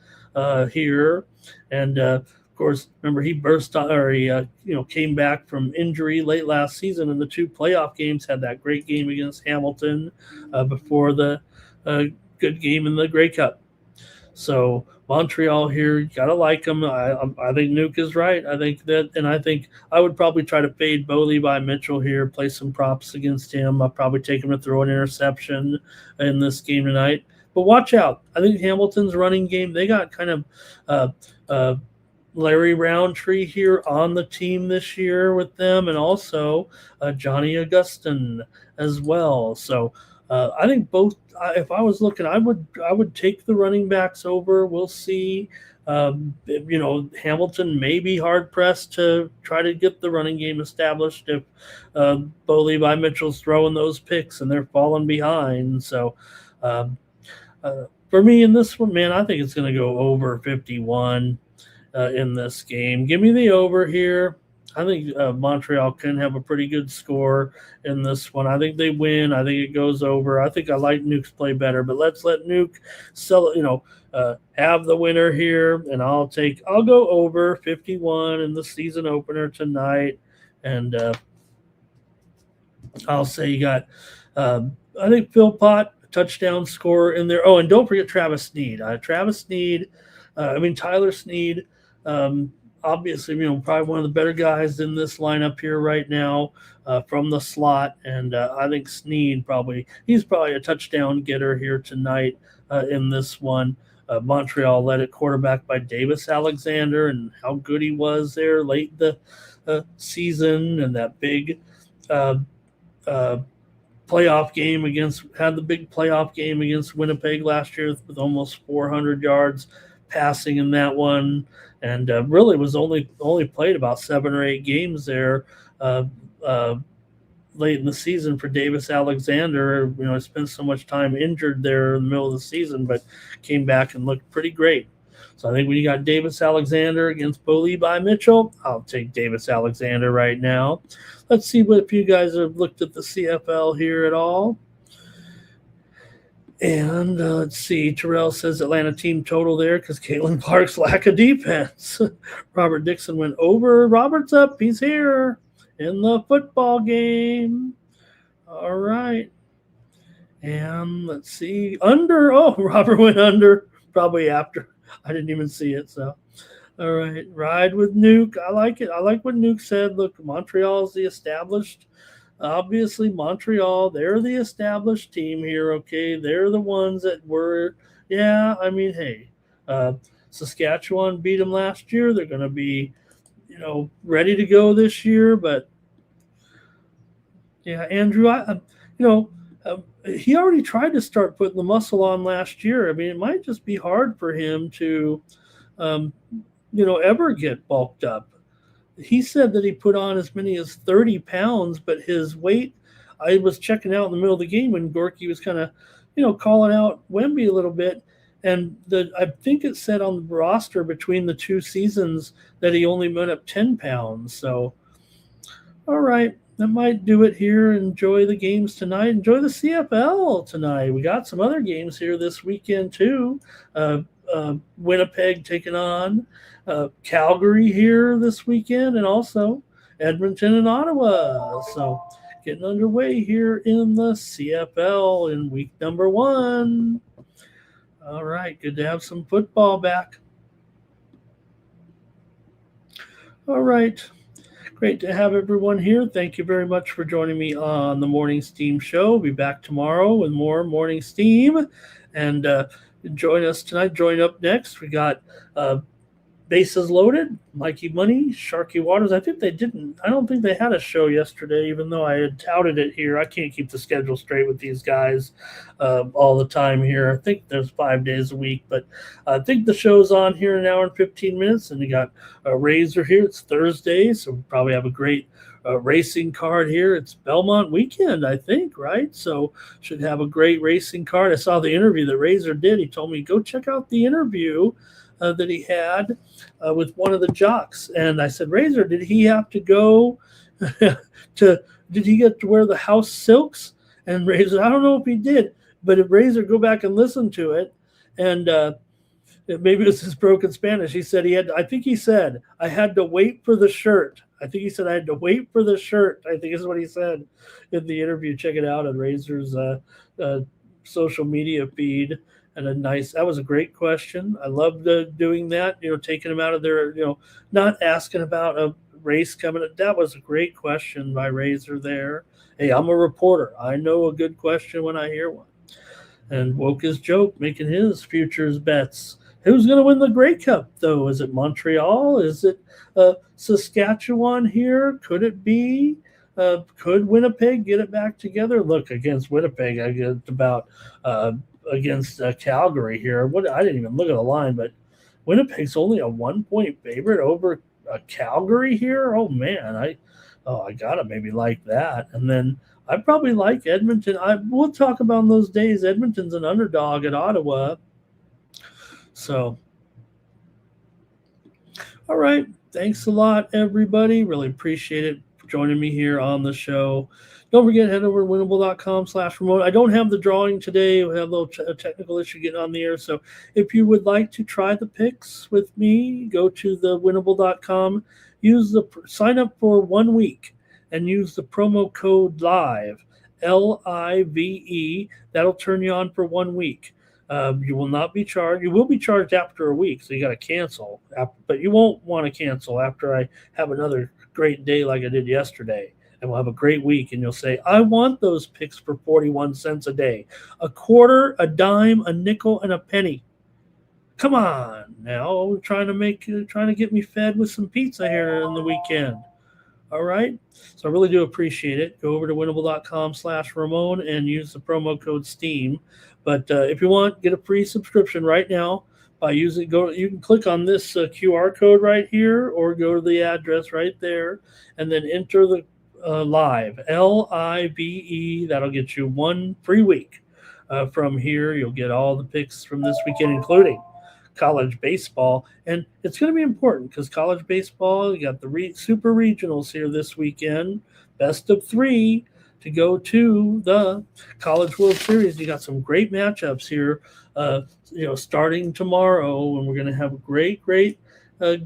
here. And, of course, remember he came back from injury late last season in the 2 playoff games, had that great game against Hamilton before the good game in the Grey Cup. So Montreal here, you got to like them. I think Nuke is right. I think I would probably try to fade Bo Levi Mitchell here, play some props against him. I'll probably take him to throw an interception in this game tonight. But watch out. I think Hamilton's running game, they got kind of Larry Roundtree here on the team this year with them, and also Johnny Augustin as well. So I think both. If I was looking, I would take the running backs over. We'll see. Hamilton may be hard pressed to try to get the running game established if Bo Levi Mitchell's throwing those picks and they're falling behind. So for me in this one, man, I think it's going to go over 51 in this game. Give me the over here. I think Montreal can have a pretty good score in this one. I think they win. I think it goes over. I think I like Nuke's play better, but let's let Nuke have the winner here, and I'll go over 51 in the season opener tonight, and I'll say you got I think Philpott touchdown scorer in there. Oh, and don't forget Tyler Snead. Obviously, probably one of the better guys in this lineup here right now from the slot. And I think Snead he's probably a touchdown getter here tonight in this one. Montreal led at quarterback by Davis Alexander, and how good he was there late in the season, and that big playoff game against Winnipeg last year with almost 400 yards passing in that one. And really was only played about 7 or 8 games there late in the season for Davis Alexander. Spent so much time injured there in the middle of the season, but came back and looked pretty great. So I think when you got Davis Alexander against Bo Levi Mitchell, I'll take Davis Alexander right now. Let's see if you guys have looked at the CFL here at all. And let's see, Terrell says Atlanta team total there because Caitlin Clark's lack of defense. Robert Dixon went over. Robert's up. He's here in the football game. All right. And let's see, under. Oh, Robert went under probably after. I didn't even see it. So, all right. Ride with Nuke. I like it. I like what Nuke said. Look, Montreal's the established. Obviously, Montreal, they're the established team here, okay? They're the ones that were, hey, Saskatchewan beat them last year. They're going to be, ready to go this year. But, yeah, Andrew, he already tried to start putting the muscle on last year. I mean, it might just be hard for him to, ever get bulked up. He said that he put on as many as 30 pounds, but his weight, I was checking out in the middle of the game when Gorky was kind of, calling out Wemby a little bit. And I think it said on the roster between the 2 seasons that he only went up 10 pounds. So, all right, that might do it here. Enjoy the games tonight. Enjoy the CFL tonight. We got some other games here this weekend too. Winnipeg taking on Calgary here this weekend, and also Edmonton and Ottawa. So getting underway here in the CFL in week number 1. All right, good to have some football back. All right, great to have everyone here. Thank you very much for joining me on the Morning Steam Show. We'll be back tomorrow with more Morning Steam, and join us tonight. Join up next. We got Bases Loaded, Mikey Money, Sharky Waters. I don't think they had a show yesterday, even though I had touted it here. I can't keep the schedule straight with these guys all the time here. I think there's 5 days a week, but I think the show's on here in an hour and 15 minutes, and you got Razor here. It's Thursday, so we probably have a great racing card here. It's Belmont weekend, I think, right? So should have a great racing card. I saw the interview that Razor did. He told me, go check out the interview that he had with one of the jocks. And I said, Razor, did he have to go did he get to wear the house silks? And Razor, I don't know if he did, but if Razor, go back and listen to it. And maybe it was his broken Spanish. He said I had to wait for the shirt. I think he said I had to wait for the shirt. I think is what he said in the interview. Check it out on Razor's social media feed. And that was a great question. I loved doing that, taking them out of their, not asking about a race coming up. That was a great question by Razor there. Hey, I'm a reporter. I know a good question when I hear one. And Woke his joke, making his futures bets. Who's going to win the Grey Cup, though? Is it Montreal? Is it Saskatchewan here? Could it be Could Winnipeg get it back together? Look, against Winnipeg, I get about against Calgary here. What I didn't even look at the line, but Winnipeg's only a 1-point favorite over Calgary here. Oh man, I gotta maybe like that. And then I probably like Edmonton. We'll talk about in those days. Edmonton's an underdog at Ottawa. So, all right. Thanks a lot, everybody. Really appreciate it for joining me here on the show. Don't forget, head over to winnable.com/remote. I don't have the drawing today. We have a little technical issue getting on the air. So if you would like to try the picks with me, go to the winnable.com. Sign up for 1 week and use the promo code LIVE, LIVE. That'll turn you on for 1 week. You will not be charged. You will be charged after a week, so you got to cancel. But you won't want to cancel after I have another great day like I did yesterday. And we'll have a great week, and you'll say, I want those picks for 41 cents a day. A quarter, a dime, a nickel, and a penny. Come on now, trying to get me fed with some pizza here in the weekend. All right. So I really do appreciate it. Go over to winnable.com/Ramon and use the promo code STEAM. But if you want, get a free subscription right now by you can click on this QR code right here, or go to the address right there and then enter the LIVE, LIVE. That'll get you 1 free week. From here, you'll get all the picks from this weekend, including college baseball. And it's going to be important because college baseball, you got the super regionals here this weekend, best of 3 to go to the College World Series. You got some great matchups here, starting tomorrow, and we're going to have great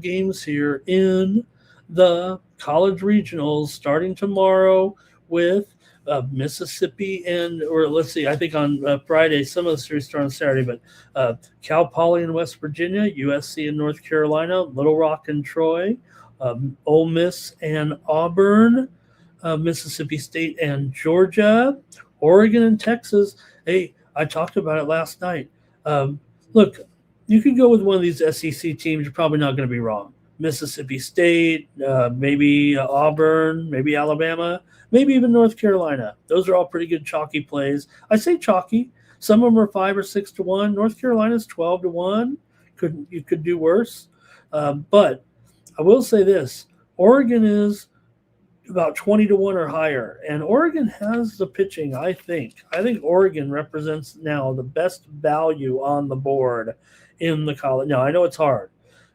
games here in the college regionals starting tomorrow with Mississippi I think on Friday. Some of the series start on Saturday, but Cal Poly in West Virginia, USC in North Carolina, Little Rock and Troy, Ole Miss and Auburn, Mississippi State and Georgia, Oregon and Texas. Hey, I talked about it last night. Look, you could go with one of these SEC teams. You're probably not going to be wrong. Mississippi State, maybe Auburn, maybe Alabama, maybe even North Carolina. Those are all pretty good chalky plays. I say chalky. Some of them are 5 or 6 to 1. North Carolina's 12 to 1. You could do worse. But I will say this: Oregon is about 20 to 1 or higher, and Oregon has the pitching. I think Oregon represents now the best value on the board in the college. Now I know it's hard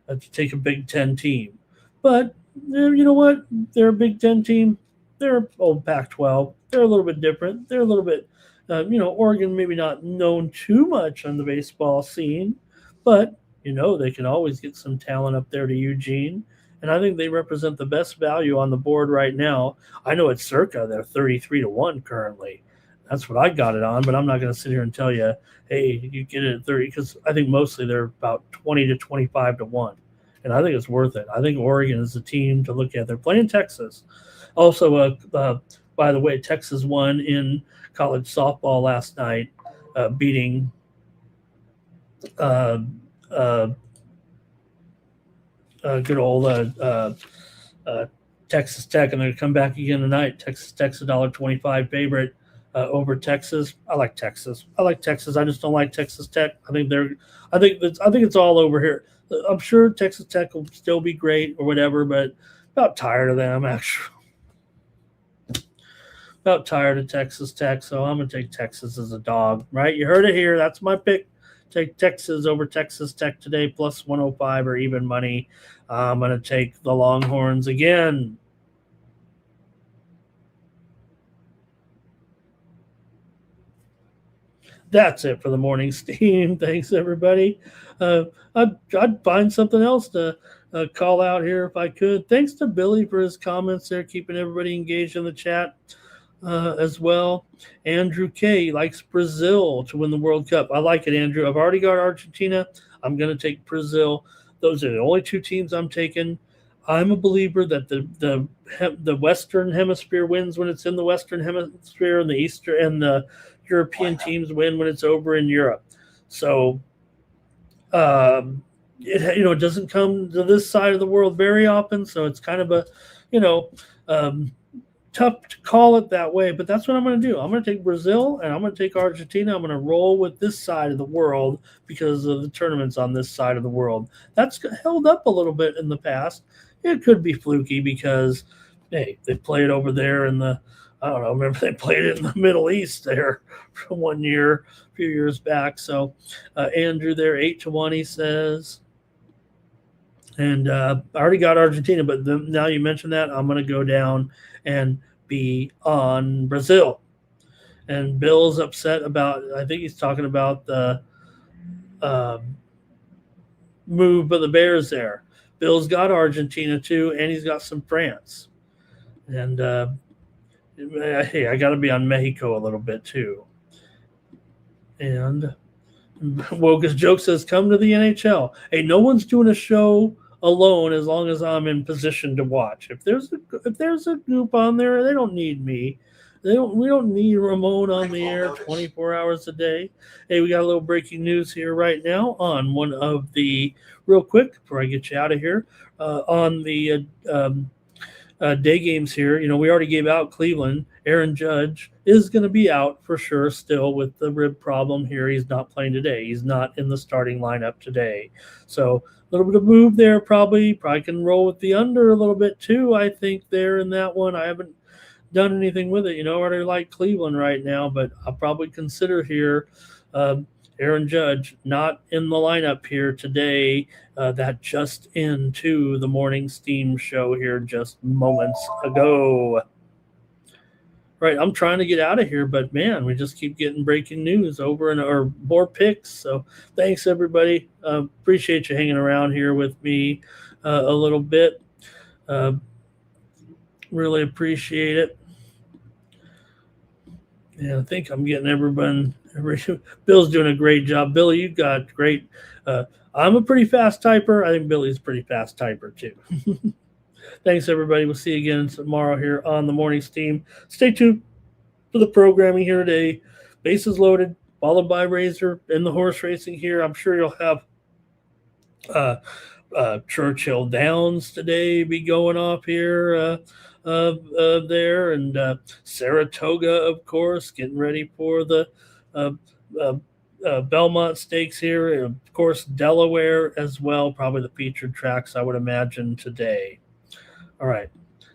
to take a Big Ten team, but you know what? They're a Big Ten team. They're old Pac-12. They're a little bit different. They're a little bit, Oregon maybe not known too much on the baseball scene, but they can always get some talent up there to Eugene. And I think they represent the best value on the board right now. I know it's circa they're 33 to 1 currently. That's what I got it on, but I'm not going to sit here and tell you, hey, you get it at 30, because I think mostly they're about 20 to 25 to 1. And I think it's worth it. I think Oregon is a team to look at. They're playing Texas. Also, by the way, Texas won in college softball last night, beating good old Texas Tech, and they're going to come back again tonight. Texas Tech's $1.25 favorite over Texas. I like Texas. I just don't like Texas Tech. I think it's all over here. I'm sure Texas Tech will still be great or whatever, but about tired of them actually. About tired of Texas Tech, so I'm going to take Texas as a dog. Right? You heard it here. That's my pick. Take Texas over Texas Tech today, plus 105 or even money. I'm going to take the Longhorns again. That's it for the morning steam. Thanks, everybody. I'd find something else to call out here if I could. Thanks to Billy for his comments there, keeping everybody engaged in the chat. As well. Andrew K. likes Brazil to win the World Cup. I like it, Andrew. I've already got Argentina. I'm going to take Brazil. Those are the only 2 teams I'm taking. I'm a believer that the Western Hemisphere wins when it's in the Western Hemisphere, and the Eastern and the European teams win when it's over in Europe. So, it doesn't come to this side of the world very often. So it's kind of a, tough to call it that way, but that's what I'm going to do. I'm going to take Brazil and I'm going to take Argentina. I'm going to roll with this side of the world because of the tournaments on this side of the world. That's held up a little bit in the past. It could be fluky because, hey, they played over there in the, I don't know, remember they played it in the Middle East there for 1 year, a few years back. So Andrew there, 8-1, he says. And I already got Argentina, but now you mentioned that, I'm going to go down and be on Brazil. And Bill's upset about, I think he's talking about the move of the Bears there. Bill's got Argentina too, and he's got some France. And hey, I got to be on Mexico a little bit too. And Wokus Joke says, come to the NHL. Hey, no one's doing a show alone as long as I'm in position to watch. If there's a group on there, they don't need me. We don't need Ramon on the air 24 hours a day. Hey, we got a little breaking news here right now on one of the, real quick before I get you out of here, on the day games here. You know, we already gave out Cleveland. Aaron Judge is going to be out for sure still with the rib problem here. He's not playing today. He's not in the starting lineup today. So a little bit of move there probably can roll with the under a little bit too, I think, there in that one. I haven't done anything with it. You know, I already like Cleveland right now, but I'll probably consider here Aaron Judge not in the lineup here today. That just into the morning steam show here just moments ago. Right, I'm trying to get out of here, but man, we just keep getting breaking news or more picks. So thanks everybody. Appreciate you hanging around here with me a little bit. Really appreciate it. Yeah, I think I'm getting everyone. Bill's doing a great job. Billy, you got great. I'm a pretty fast typer. I think Billy's a pretty fast typer too. Thanks, everybody. We'll see you again tomorrow here on the Morning Steam. Stay tuned for the programming here today. Bases loaded, followed by Razor in the horse racing here. I'm sure you'll have Churchill Downs today be going off here there. And Saratoga, of course, getting ready for the Belmont Stakes here. And of course, Delaware as well. Probably the featured tracks, I would imagine, today. All right,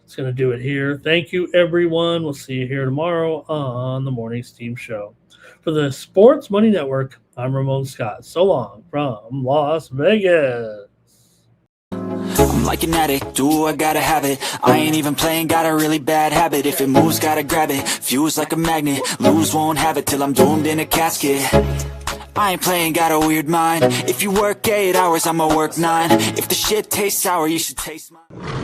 it's going to do it here. Thank you, everyone. We'll see you here tomorrow on the Morning Steam Show. For the Sports Money Network, I'm Ramon Scott. So long from Las Vegas. I'm like an addict, do I gotta have it. I ain't even playing, got a really bad habit. If it moves, gotta grab it, fuse like a magnet. Lose, won't have it till I'm doomed in a casket. I ain't playing, got a weird mind. If you work 8 hours, I'ma work 9. If the shit tastes sour, you should taste mine.